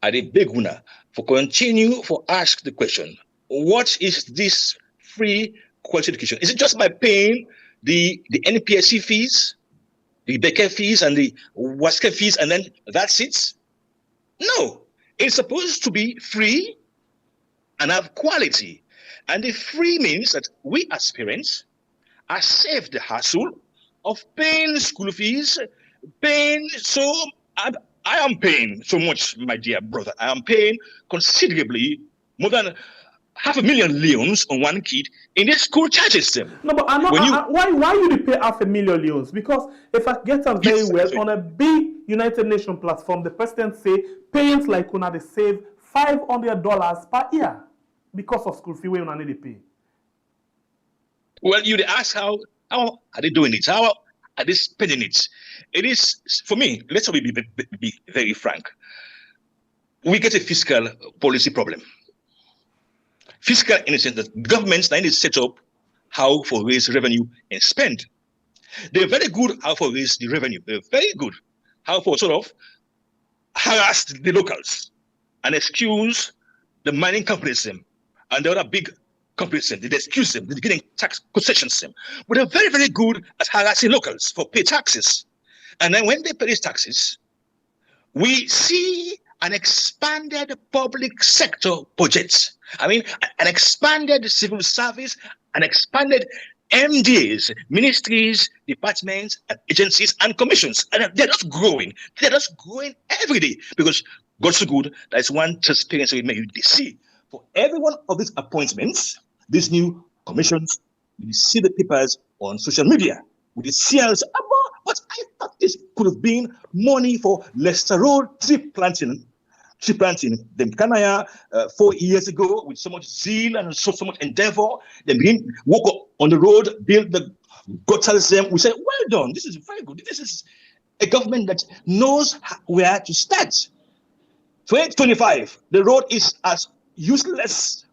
at the big winner, for continue for ask the question, what is this free quality education? Is it just by paying the NPSC fees, the Becker fees, and the WASCA fees, and then that's it? No. It's supposed to be free and have quality. And the free means that we as parents are saved the hassle of paying school fees, paying I am paying so much, my dear brother. I am paying considerably more than 500,000 leons on one kid in the school charges them. No, but why you pay 500,000 leons? Because if I get them very well on a big United Nations platform, the president say parents like una they save $500 per year because of school fee we una need to pay. Well, you ask how are they doing it? How are they spending it? It is, for me, let's be very frank. We get a fiscal policy problem. Fiscal in the sense that governments need to set up how to raise revenue and spend. They're very good how to raise the revenue. They're very good how to sort of harass the locals and excuse the mining companies them and the other big companies them. They excuse them. They're getting tax concessions them. But they're very, very good at harassing locals for pay taxes. And then when they pay these taxes, we see an expanded public sector budget. I mean, an expanded civil service, an expanded MDAs, ministries, departments, agencies, and commissions. And they're just growing. They're just growing every day because God's so good. That's one transparency we may see. For every one of these appointments, these new commissions, we see the papers on social media. We see us, but I thought this could have been money for Leicester Road tree planting them Kanaya 4 years ago with so much zeal and so much endeavor. They begin walk up on the road, build the gutters. We say, well done. This is very good. This is a government that knows where to start. 2025, the road is as useless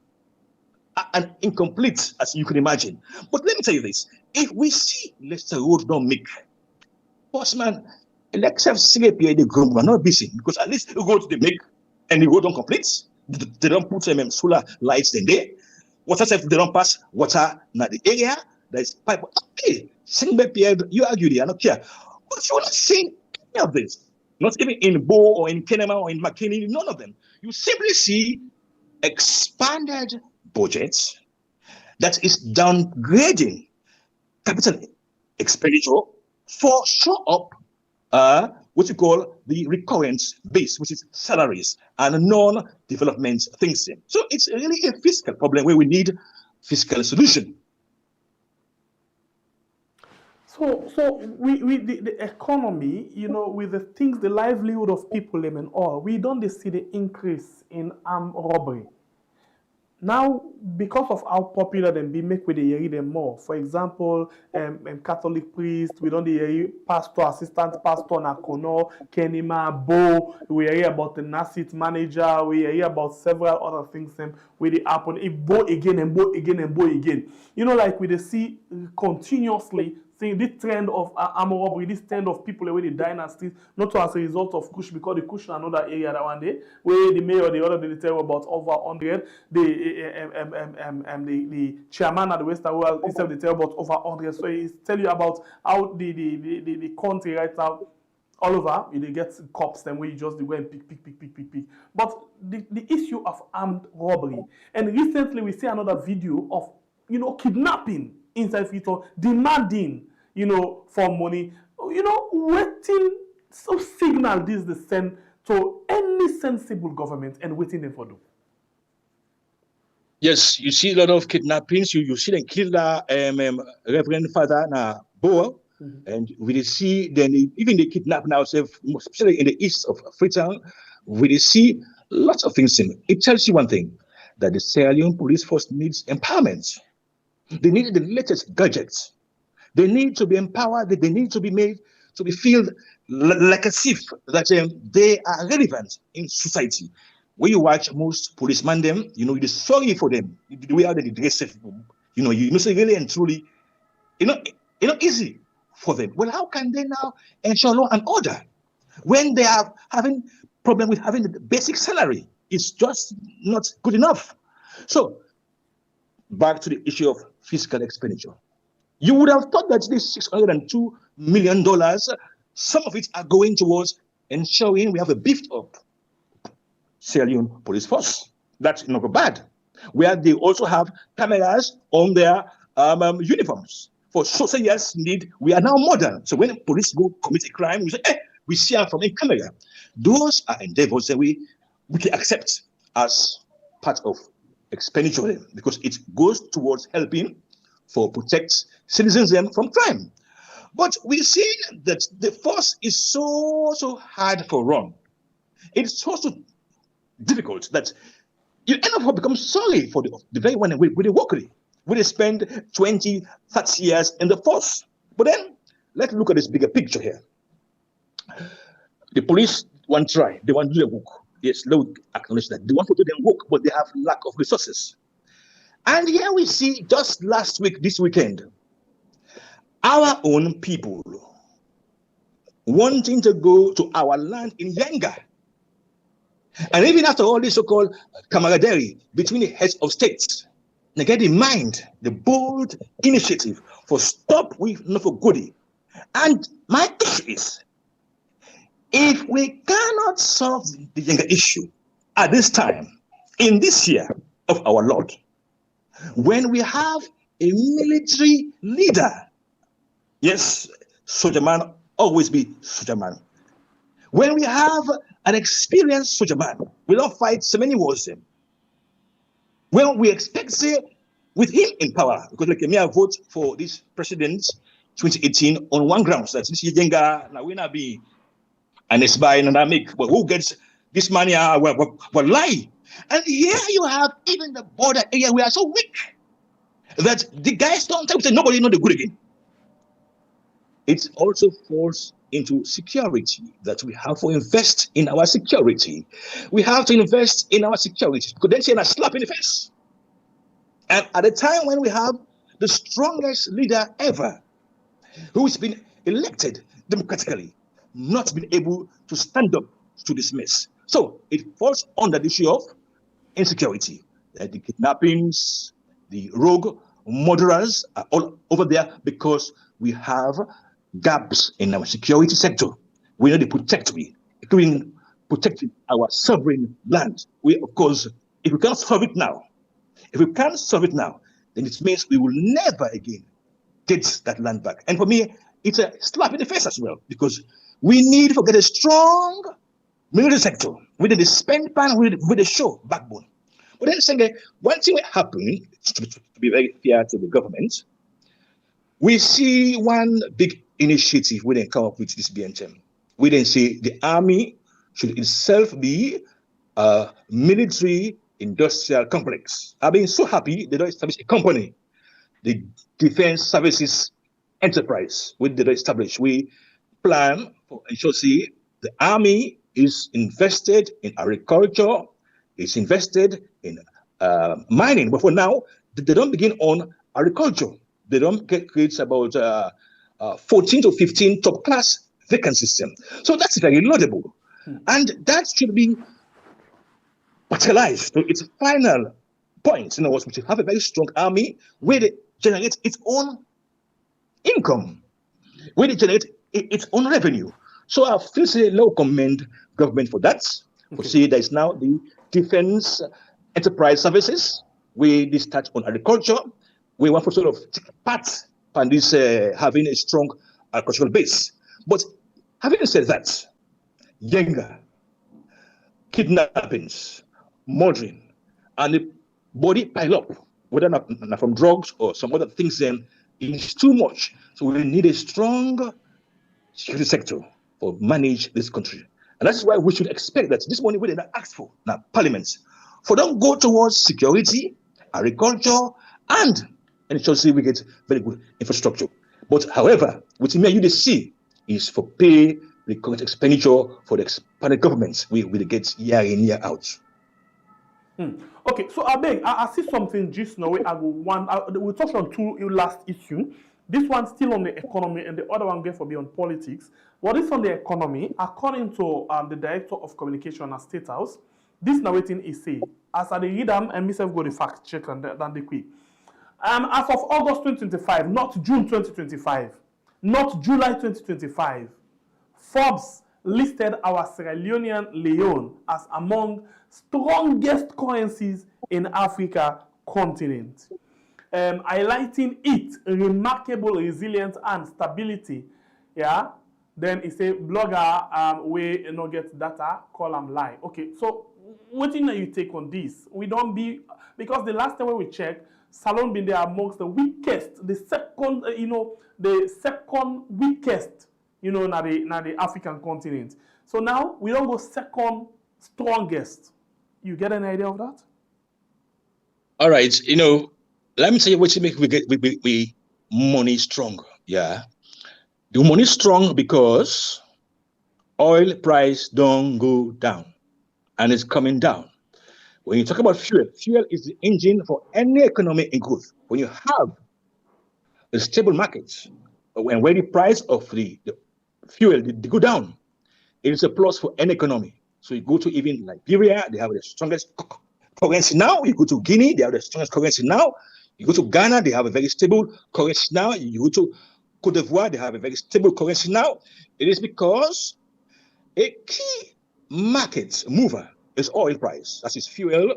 and incomplete as you can imagine. But let me tell you this: if we see Leicester Road don't make, postman, let's have CAPA the group are not busy because at least the road they make and the road don't complete. They don't put solar lights in there. Water if they don't pass water in the area. There's pipe. Okay, you argue there, I don't care. But you're not seeing any of this. Not even in Bo or in Kenema or in McKinney, none of them. You simply see expanded budgets that is downgrading capital expenditure for show up what you call the recurrent base, which is salaries and non-development things. So it's really a fiscal problem where we need fiscal solution. So the economy, with the things, the livelihood of people and all, we don't see the increase in armed robbery. Now, because of how popular them be, make we hear them more. For example, Catholic priest, we don't hear pastor, assistant pastor, Nakono, Kenima, Bo. We hear about the NASIT manager. We hear about several other things where they happen. If Bo again and Bo again and Bo again. Like we see continuously seeing this trend of armed robbery, this trend of people where they die in the streets, not as a result of Kush, because the Kush another area that one day, where the mayor, the other day, they tell about over 100, the chairman at the Western World, itself, they tell about over 100. So it's tell you about how the country right now, all over, they get cops, then where you just go and pick. But the issue of armed robbery, and recently we see another video of, kidnapping inside Fito, demanding, for money, waiting, so signal this the send to any sensible government and waiting them for do. Yes, you see a lot of kidnappings. You see them kill Reverend Father na Boa, and we see then even they kidnap now, especially in the east of Freetown, we see lots of things. It tells you one thing, that the Sierra Leone police force needs empowerment. They need the latest gadgets. They need to be empowered. They need to be made to be feel like as if that they are relevant in society. When you watch most policemen, them, you're sorry for them. The way how they dress, you say really and truly, easy for them. Well, how can they now ensure law and order when they are having problem with having the basic salary? It's just not good enough. So back to the issue of fiscal expenditure. You would have thought that this $602 million, some of it are going towards ensuring we have a beefed up Sierra Leone police force. That's not bad. Where they also have cameras on their uniforms. For social yes, indeed, we are now modern. So when police go commit a crime, we say, we see them from a camera. Those are endeavors that we can accept as part of expenditure because it goes towards helping for protect citizens from crime. But we see that the force is so hard for run. It's so difficult that you end up becoming sorry for the very one with the workery. We spend 20, 30 years in the force. But then let's look at this bigger picture here. The police want to try, they want to do their work. Yes, let me acknowledge that. They want to do their work, but they have lack of resources. And here we see just last week, this weekend, our own people wanting to go to our land in Yenga. And even after all this so-called camaraderie between the heads of states, they get in mind the bold initiative for stop with no for goody. And my issue is, if we cannot solve the younger issue at this time, in this year of our Lord, when we have a military leader, yes, soldier man, always be soldier man. When we have an experienced soldier man, we don't fight so many wars. Well, we expect, say, with him in power, because like me, I vote for this president 2018 on one grounds that this Yenga, now we not be and it's by and I make, well, who gets this money? Well, lie. And here you have even the border area. We are so weak that the guys don't say nobody know the good again. It also falls into security that we have to invest in our security. We have to invest in our security because then say a slap in the face. And at a time when we have the strongest leader ever, who's been elected democratically, not been able to stand up to this mess. So it falls under the issue of insecurity. The kidnappings, the rogue murderers are all over there because we have gaps in our security sector. We need to protect it, including protecting our sovereign land. We, of course, if we can't solve it now, then it means we will never again get that land back. And for me, it's a slap in the face as well, because we need to get a strong military sector with the spend plan, with the show backbone. But then saying one thing happening, to be very fair to the government, we see one big initiative we didn't come up with this BNTM. We didn't say the army should itself be a military industrial complex. I've been so happy they don't establish a company, the Defense Services Enterprise, we did establish. We plan for ensure the army is invested in agriculture, it's invested in mining. But for now, they don't begin on agriculture. They don't create about 14 to 15 top class vacancies. So that's very laudable. And that should be utilized to its final point. In other words, we should have a very strong army where it generates its own income, where it generates its own revenue. So I feel say low commend government for that. Okay. See, there is now the Defense Enterprise Services. We start on agriculture. We want to sort of take part on this having a strong agricultural base. But having said that, Yenga, kidnappings, murdering, and the body pile up, whether not from drugs or some other things, then it's too much. So we need a strong security sector for manage this country. And that's why we should expect that this money we did not ask for now, parliaments, for them go towards security, agriculture, and ensure we get very good infrastructure. But however, what you see is for pay the current expenditure for the expanded governments we will get year in, year out. Okay, so I see something just now. We touched on two last issue. This one still on the economy, and the other one going for be on politics. What is on the economy? According to the Director of Communication at State House, this narrating is say, as I read them, and myself go the fact check and then the quick. As of August 2025, not June 2025, not July 2025, Forbes listed our Sierra Leonean leone as among strongest currencies in Africa continent, highlighting its remarkable resilience and stability. Yeah. Then it say blogger we no get data, call them lie. Okay, so what do you take on this? We don't be, because the last time when we checked, Salone been there amongst the weakest, the second, the second weakest, na the African continent. So now we don't go second strongest. You get an idea of that? All right, let me tell you what to make we money strong. Yeah, the money strong because oil price don't go down, and it's coming down. When you talk about fuel, fuel is the engine for any economy in growth. When you have a stable market, and where the price of the fuel they go down, it is a plus for any economy. So you go to even Liberia, they have the strongest currency now. You go to Guinea, they have the strongest currency now. You go to Ghana, they have a very stable currency now. You go to Cote d'Ivoire, they have a very stable currency now. It is because a key market mover is oil price. That is fuel,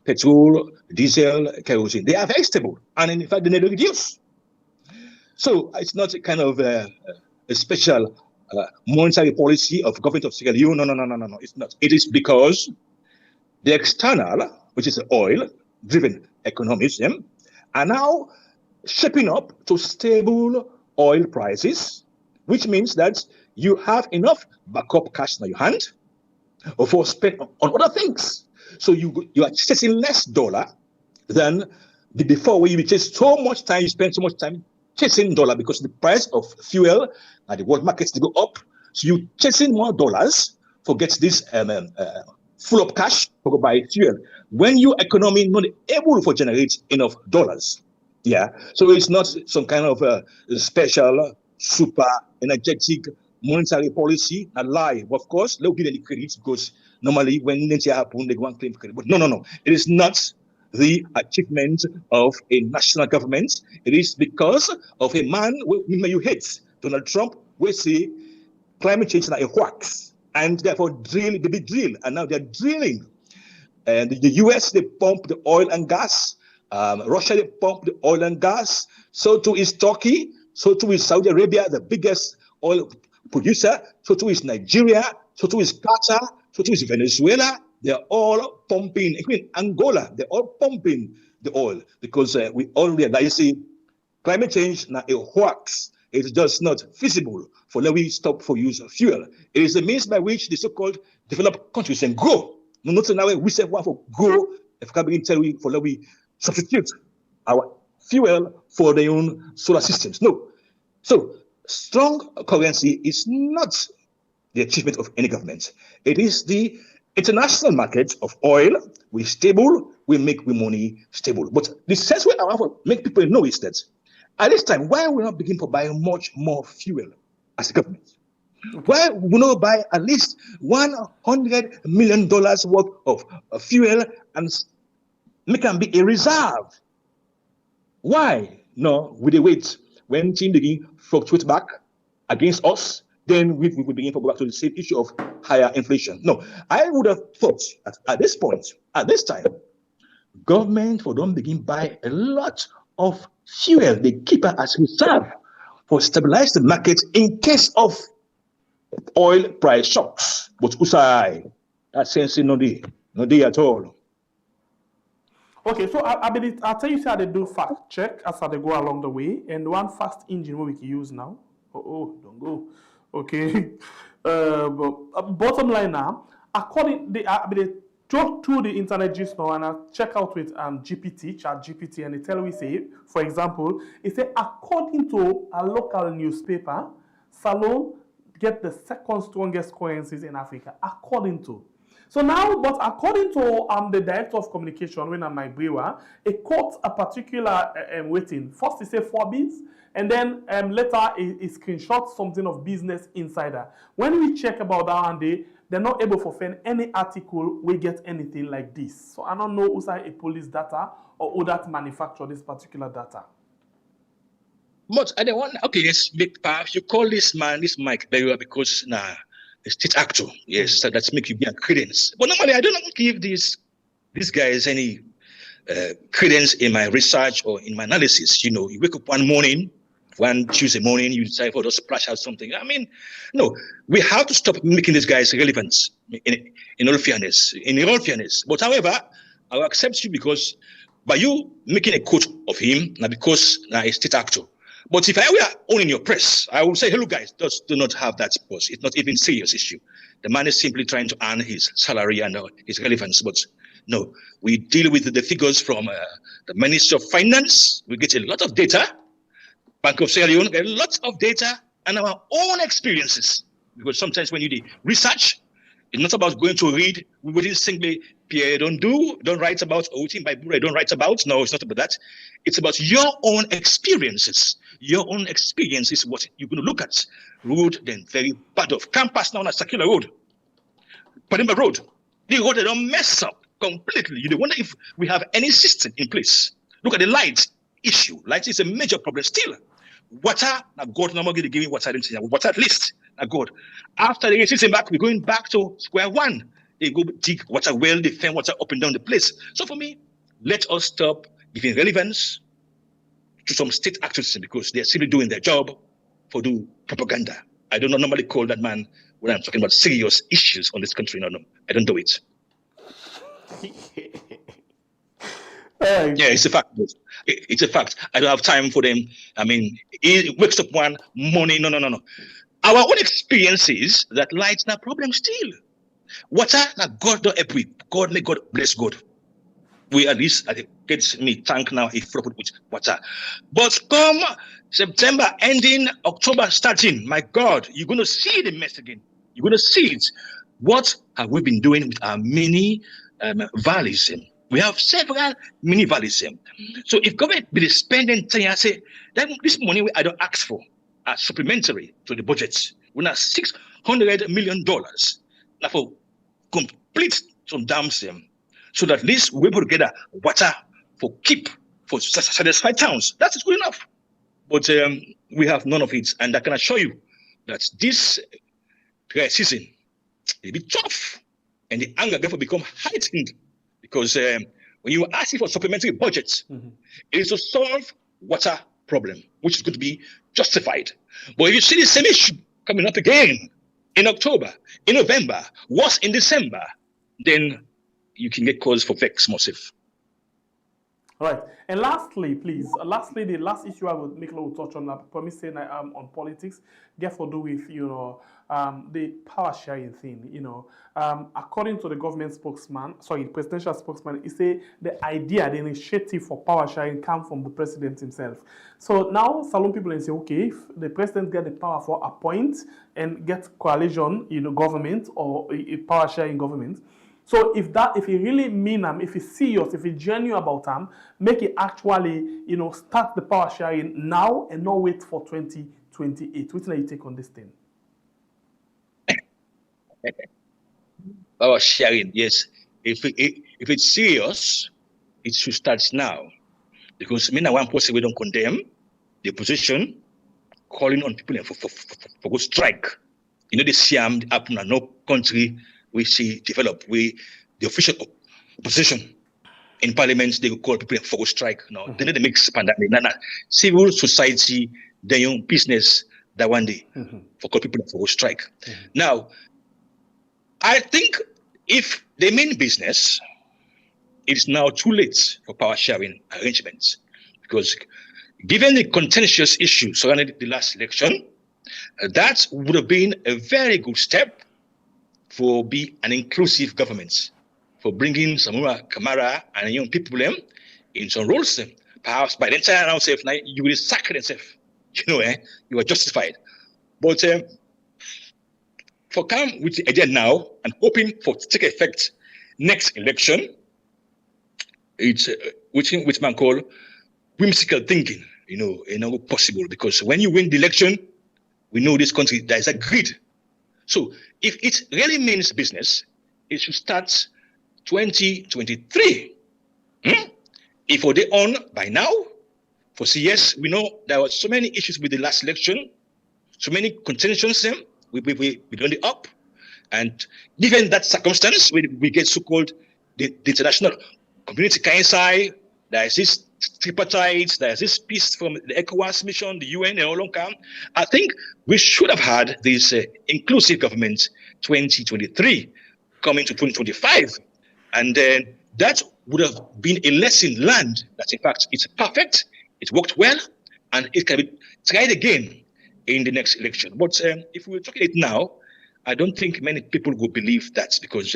petrol, diesel, kerosene. They are very stable. And in fact, they never reduce. So it's not a kind of a special monetary policy of government of Sierra Leone. No, it's not. It is because the external, which is oil-driven economies, are now shaping up to stable oil prices, which means that you have enough backup cash in your hand for spend on other things. So you are chasing less dollar than before, where you chase so much time, you spend so much time chasing dollar because the price of fuel at the world markets to go up. So you chasing more dollars for get this full of cash for buy fuel. When your economy not able to generate enough dollars, yeah. So it's not some kind of a special, super energetic monetary policy. A lie. Of course, they'll give any credit because normally when things happen, they go and claim credit. But no. It is not the achievement of a national government. It is because of a man whom you hate, Donald Trump, will say climate change is a hoax. And therefore they be drilled. And now they're drilling. And the US, they pump the oil and gas. Russia, they pump the oil and gas. So too is Turkey. So too is Saudi Arabia, the biggest oil producer. So too is Nigeria. So too is Qatar. So too is Venezuela. They're all pumping, including Angola. They're all pumping the oil because we all realize, climate change now a hoax. It's just not feasible for let we stop for use of fuel. It is the means by which the so-called developed countries can grow. Not now we say one for grow. If I begin tell we for let we substitute our fuel for their own solar systems. No. So strong currency is not the achievement of any government. It is the international market of oil. We're stable. We make money stable. But the sense where I want to make people know is that at this time, why we not begin to buy much more fuel as a government? Okay. Why we not buy at least $100 million worth of fuel and make them be a reserve? Why? No, we wait when things begin fluctuate back against us, then we begin to go back to the same issue of higher inflation. No, I would have thought at this point, at this time, government will don't begin buy a lot of fuel. They keep it as reserve for stabilize the market in case of oil price shocks. But usai, that sense no day at all. Okay, so I'll tell you how they do fact check as they go along the way, and one fast engine we can use now. Don't go. Okay, but bottom line now, according they talk to the internet just now and I check out with ChatGPT, and they tell me say, for example, it say according to a local newspaper, Salone get the second strongest currencies in Africa, according to. So now, but according to the director of communication, when I'm my brewer, it quotes a particular waiting. First, he say Forbes, and then later he screenshots something of Business Insider. When we check about that one, they're not able to find any article we get anything like this. So I don't know who's a police data or who that manufacture this particular data. But I don't want. Okay, yes, perhaps you call this man, this Mike, very well because a state actor. Yes, that's make you be a credence. But normally, I don't give these guys any credence in my research or in my analysis. You wake up one Tuesday morning, you decide to splash out something. I mean, no, we have to stop making these guys relevant in all fairness. But however, I will accept you because by you making a quote of him, now because now a state actor. But if I were owning your press, I would say, hello guys, just do not have that post. It's not even a serious issue. The man is simply trying to earn his salary and his relevance. But no, we deal with the figures from the Ministry of Finance. We get a lot of data. Bank of Sierra Leone get a lot of data and our own experiences. Because sometimes when you do research, it's not about going to read. We wouldn't simply Pierre don't write about, or Bible don't write about. No, it's not about that. It's about your own experiences. Your own experience is what you're going to look at. Road, then very bad of campus now on a circular road. Padimba Road. The road they don't mess up completely. You wonder if we have any system in place. Look at the light issue. Light is a major problem still. Water, now God no more going to give me water. Water at least. Now God. After the system back, we're going back to square one. They go dig water well, they find water up and down the place. So for me, let us stop giving relevance to some state actors because they're simply doing their job for the propaganda. I do not normally call that man when I'm talking about serious issues on this country. No, I don't do it. Yeah, it's a fact. It's a fact. I don't have time for them. I mean, it wakes up one morning. No. Our own experiences that lights not problem still. Water, now God don't help we. God may God bless God. We at least get me tank now if flooded with water. But come September ending, October starting, my God, you're gonna see the mess again. You're gonna see it. What have we been doing with our mini valleys? We have several mini valleys. So if government be spending 10 years, say that this money I don't ask for as supplementary to the budget. We have $600 million now for complete some dams so that at least we're able to get water for satisfied towns. That is good enough. But we have none of it. And I can assure you that this dry season will be tough. And the anger therefore become heightened. Because when you are asking for supplementary budgets, it is to solve water problem, which is going to be justified. But if you see the same issue coming up again in October, in November, worse in December, then you can get cause for vex massive. All right. And lastly, please, the last issue I would make a little touch on, I promise saying I am on politics, therefore do with, the power sharing thing, according to the presidential spokesman, he said the idea, the initiative for power sharing come from the president himself. So now some people say, okay, if the president get the power for appoint and get coalition, government or a power sharing government. So if he really mean if he's serious, if he's genuine about make it actually, start the power sharing now and not wait for 2028. Which you take on this thing? Power sharing, yes. If it's serious, it should start now. Because one person we don't condemn the opposition calling on people for go strike. The Siam happen in no country we see develop. The official opposition in parliament, they call people for go strike. No, they need to mix pandemic. Civil society, their own business that one day for call people for go strike. Now, I think if they mean business, it's now too late for power sharing arrangements because given the contentious issue surrounding the last election, that would have been a very good step for be an inclusive government, for bringing Samura Kamara and young people in some roles. Perhaps by the time now you will sack yourself. You are justified. But for come with the idea now and hoping for to take effect next election, it's which man call whimsical thinking. Not possible because when you win the election, we know this country there is a greed. So if it really means business, it should start 2023. If they on by now, for CS, we know there were so many issues with the last election, so many contentions. We done it up. And given that circumstance, we get so-called the international community coincide. There is this tripartite, there is this peace from the ECOWAS mission, the UN, and all come. I think we should have had this inclusive government 2023 coming to 2025. And then that would have been a lesson learned that, in fact, it's perfect, it worked well, and it can be tried again in the next election. But if we were talking it now, I don't think many people will believe that, because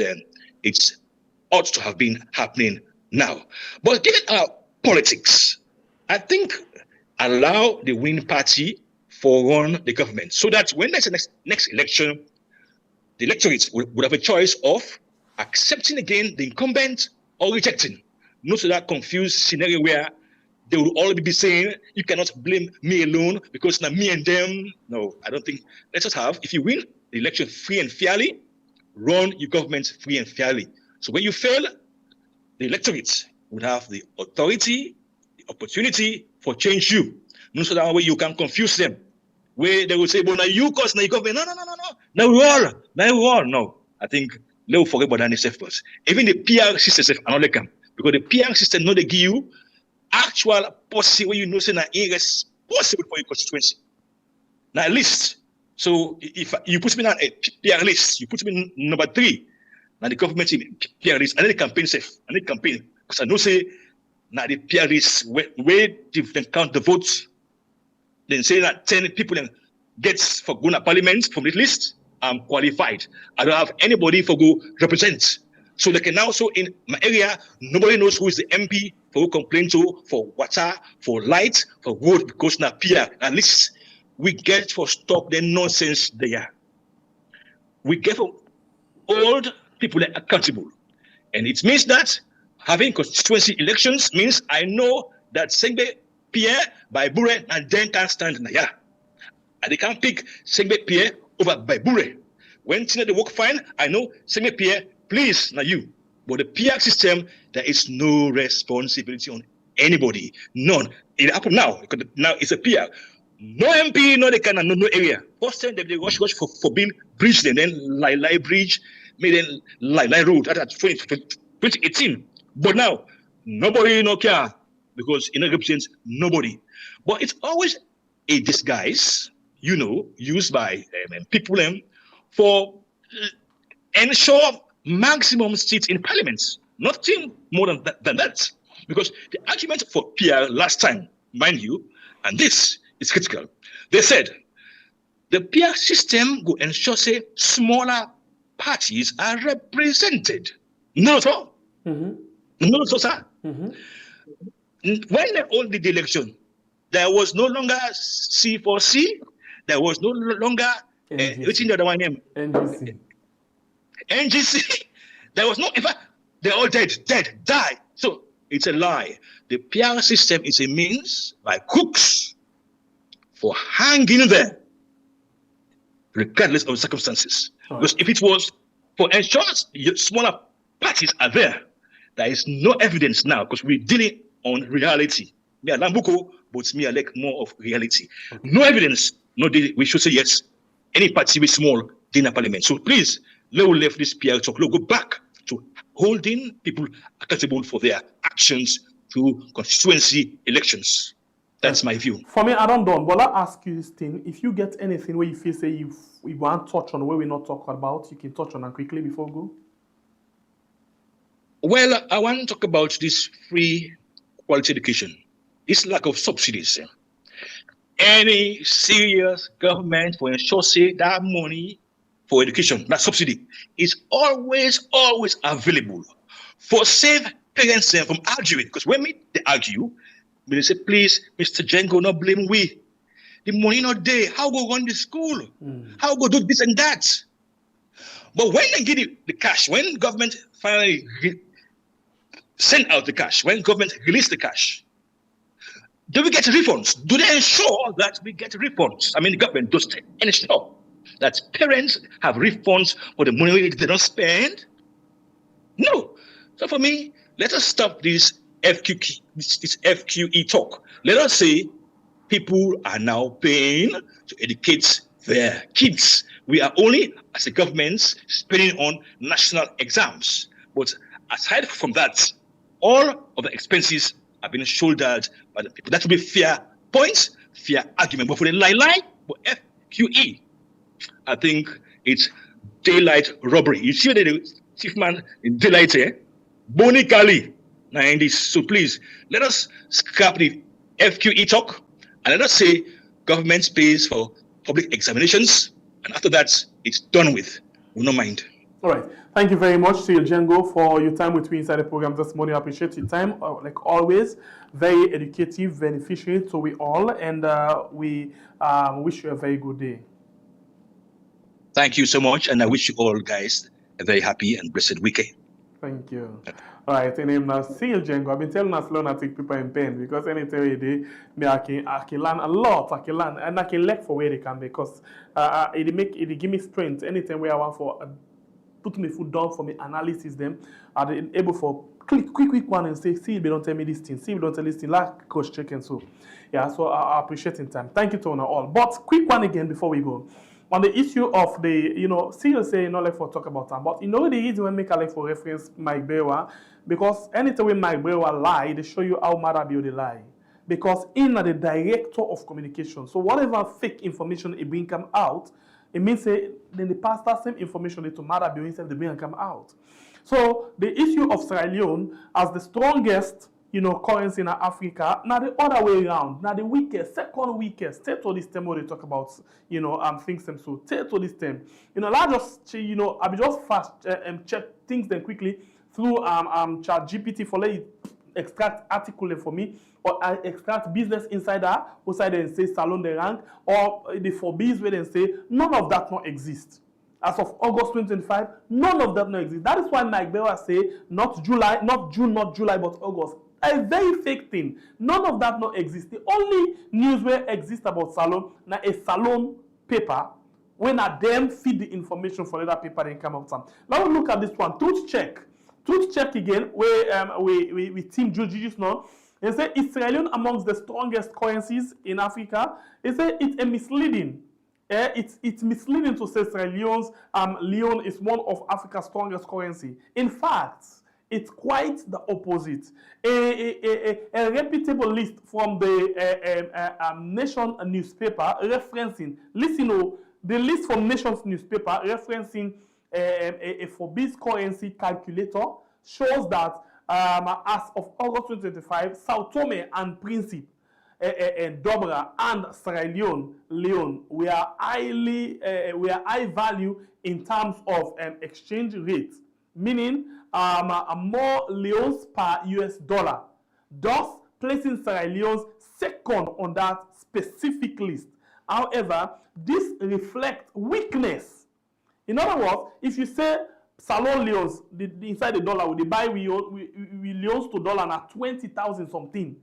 it's ought to have been happening now. But given our politics, I think allow the winning party for run the government, so that when there's a next election, the electorate would have a choice of accepting again the incumbent or rejecting. Not so that confused scenario where they will all be saying, you cannot blame me alone because now me and them. No, I don't think. Let us have, if you win the election free and fairly, run your government free and fairly. So when you fail, the electorate would have the authority, the opportunity for change you. Not so that way you can confuse them. Where they will say, well, now you cause now you government. No. Now we all. No, I think they will forget about that first. Even the PR system another come, because the PR system not they give you actual policy where you know say that irresponsible for your constituency. Now list. So if you put me on a PR list, you put me number 3. Now the government in PR list, and then the campaign safe, and the campaign. Because I know say now the PR list where they count the votes, then say that 10 people then gets for going to parliament from this list, I'm qualified. I don't have anybody for go represent. So they can now, so in my area, nobody knows who is the MP for who complain to, for water, for light, for road, because now PR. At least we get for stop the nonsense there. We get for old people that are accountable. And it means that having constituency elections means I know that Sengbe Pierre by Bure and then can stand Naya. And they can't pick Sengbe Pierre over by Bure. When they work fine, I know Sengbe Pierre, please, now you. But the PR system, there is no responsibility on anybody. None. It happened now, because now it's a PR. No MP, no they can, no area. First time they rush for being bridge, then Lai Bridge, made then Lai Road at 2018. But now, nobody no care, because it represents nobody. But it's always a disguise, used by people for ensure maximum seats in parliament. Nothing more than that. Because the argument for PR last time, mind you, and this is critical. They said the PR system will ensure, say, smaller parties are represented. Not at all. Mm-hmm. Not at all, sir. Mm-hmm. When they all did the election, there was no longer C4C, there was no longer which the other one name? NGC. There was no, in fact, they're all dead, died. So it's a lie. The PR system is a means by crooks for hanging there, regardless of circumstances. Right. Because if it was for insurance, smaller parties are there. There is no evidence now, because we're dealing on reality. Me a Lambuko, but me I like more of reality. Okay. No evidence. No, we should say yes. Any party with small in a parliament. So please, let us leave this PR talk. Let's go back to holding people accountable for their actions through constituency elections. That's my view. For me, I don't know. But I'll ask you this thing. If you get anything where you feel say you want to touch on where we're not talking about, you can touch on it quickly before we go. Well, I want to talk about this free quality education. This lack of subsidies. Any serious government for ensure say that money for education, that subsidy, is always available for save parents from arguing. Because when they argue, they say, please, Mr. Jengo, not blame we. The money not there. How go run the school? How go do this and that? But when they get the cash, when government finally send out the cash, when government release the cash, do we get refunds? Do they ensure that we get refunds? I mean, the government does ensure that parents have refunds for the money they don't spend? No. So for me, let us stop this FQE talk. Let us say people are now paying to educate their kids. We are only, as a government, spending on national exams. But aside from that, all of the expenses are being shouldered by the people. That will be fair points, fair argument. But for the lie, for FQE, I think it's daylight robbery. You see the chief man in daylight here? Boni Kali. So please, let us scrap the FQE talk and let us say government pays for public examinations, and after that, it's done with. We don't mind. All right. Thank you very much to Django for your time with me inside the program this morning. I appreciate your time, like always. Very educative, beneficial to we all, and we wish you a very good day. Thank you so much, and I wish you all guys a very happy and blessed weekend. Thank you. All right, and I'm now still Django. I've been telling us learn to take people in pen because anytime you do, I can learn a lot. I can learn and I can look for where they can because it give me strength. Anytime where I want for put my foot down for me analysis them, I'm able for quick one and say, see if they don't tell me this thing, see if they don't tell this thing, like coach check and so. Yeah, so I appreciate in time. Thank you to all. But quick one again before we go. On the issue of the, still say not like for talk about time, but the reason we make a like for reference Mike Brewer, because anytime when Mike Brewer lie, they show you how Marabio they lie. Because in the director of communication, so whatever fake information it bring come out, it means say then they pass that same information to Marabio instead they bring come out. So the issue of Sierra Leone as the strongest currency in Africa, now the other way around, now the weakest, second weakest, take to this term where they talk about, things them so, take to this term. I just, I be just fast check things then quickly through Chat GPT for let it extract article for me, or I extract Business Insider, who side and say Salon de Rank, or the Forbes where they say none of that not exist. As of August 2025, none of that not exist. That is why Mike Brewer say not July, not June, not July, but August. A very fake thing. None of that not exist. The only news where exists about Salon, now a Salon paper, when a them feed the information for that paper then come out some. Now we look at this one. Truth check. Truth check again, where we team judges now. They say Israel amongst the strongest currencies in Africa. They say it's a misleading. It's misleading to say Sierra Leone's Leone is one of Africa's strongest currency. In fact, it's quite the opposite. A reputable list from the Nation newspaper referencing, the list from Nation's newspaper referencing a Forbes currency calculator shows that as of August 2025, Sao Tome and Principe, Dobra and Sierra Leone, we are high value in terms of exchange rate, meaning more leons per US dollar, thus placing Sierra Leone second on that specific list. However, this reflects weakness. In other words, if you say Salon Leons, inside the dollar, we buy we Leons to dollar at 20,000 something.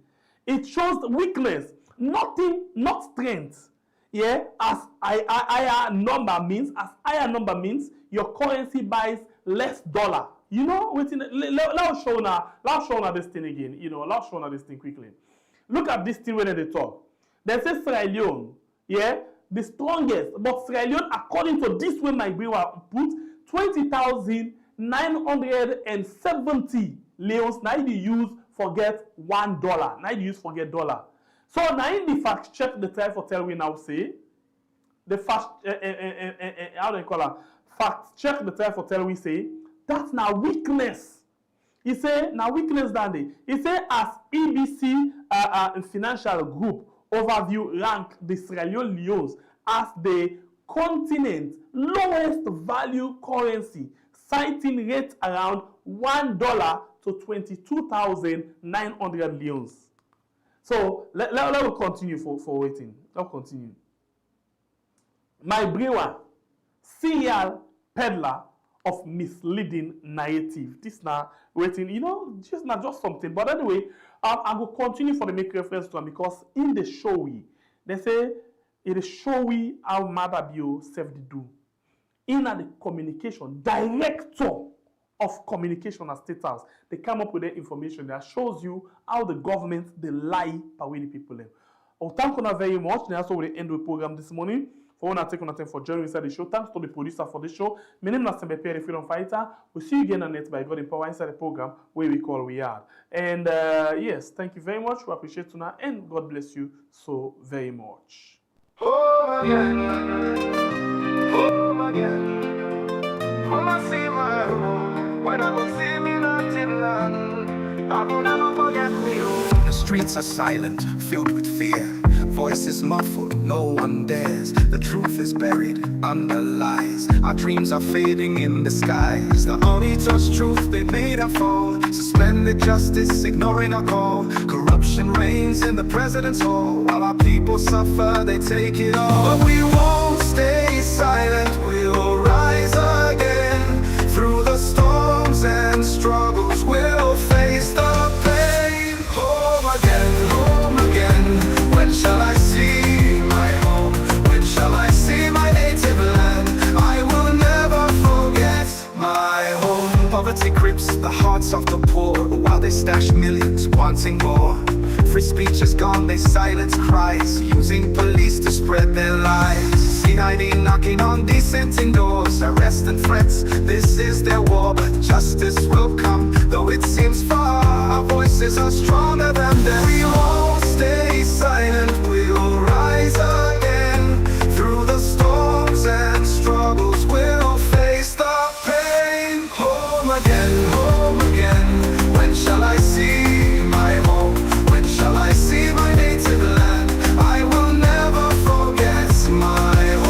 It shows weakness, nothing, not strength. Yeah, as higher number means, your currency buys less dollar. Let's show now this thing again. Let's show now this thing quickly. Look at this thing when they talk. They say Sierra Leone, yeah, the strongest, but Sierra Leone, according to this way my Brewer put 20,970 leons. Now you use forget $1. Now you use forget dollar. So now in the fact check the try for tell we now say the fact how do you call it? Fact check the try for tell we say that's now weakness. He say now weakness that day. He say as EBC financial group overview rank the Sierra Leone leons as the continent's lowest value currency, citing rates around $1 to 22,900 leons. So let me continue for waiting. Let's continue. My Brewer, serial peddler of misleading narrative. This now waiting, just not just something. But anyway, I will continue for the make reference to them because in the showy, they say it is showy how Madabio self do. In the communication, director of communication and State House, they come up with the information that shows you how the government they lie by way the people. Thank you very much. That's how we end the program this morning. For una take nothing for joining inside the show. Thanks to the producer for the show. My name is Sembe Pierre, the freedom fighter. We'll see you again on it by God in power inside the program where we call We Are. And yes, thank you very much. We appreciate tonight and God bless you so very much. Home again, home again. Home I see my home. When I will see me nothing long, I will never forget me home. The streets are silent, filled with fear. Voices muffled, no one dares. The truth is buried under lies. Our dreams are fading in the skies. The only just truth they made us fall. Suspended justice, ignoring our call. Corruption reigns in the president's hall. While our people suffer, they take it all. But we won't stay silent, we'll rise again. Through the storms and struggles, we'll face the pain. Home again, home again. When shall I see my home? When shall I see my native land? I will never forget my home. Poverty grips the hearts of the poor, while they stash millions wanting more. Free speech is gone, they silence cries, using police to spread their lies. CID knocking on dissenting doors, arrest and threats, this is their war. But justice will come, though it seems far. Our voices are stronger than theirs.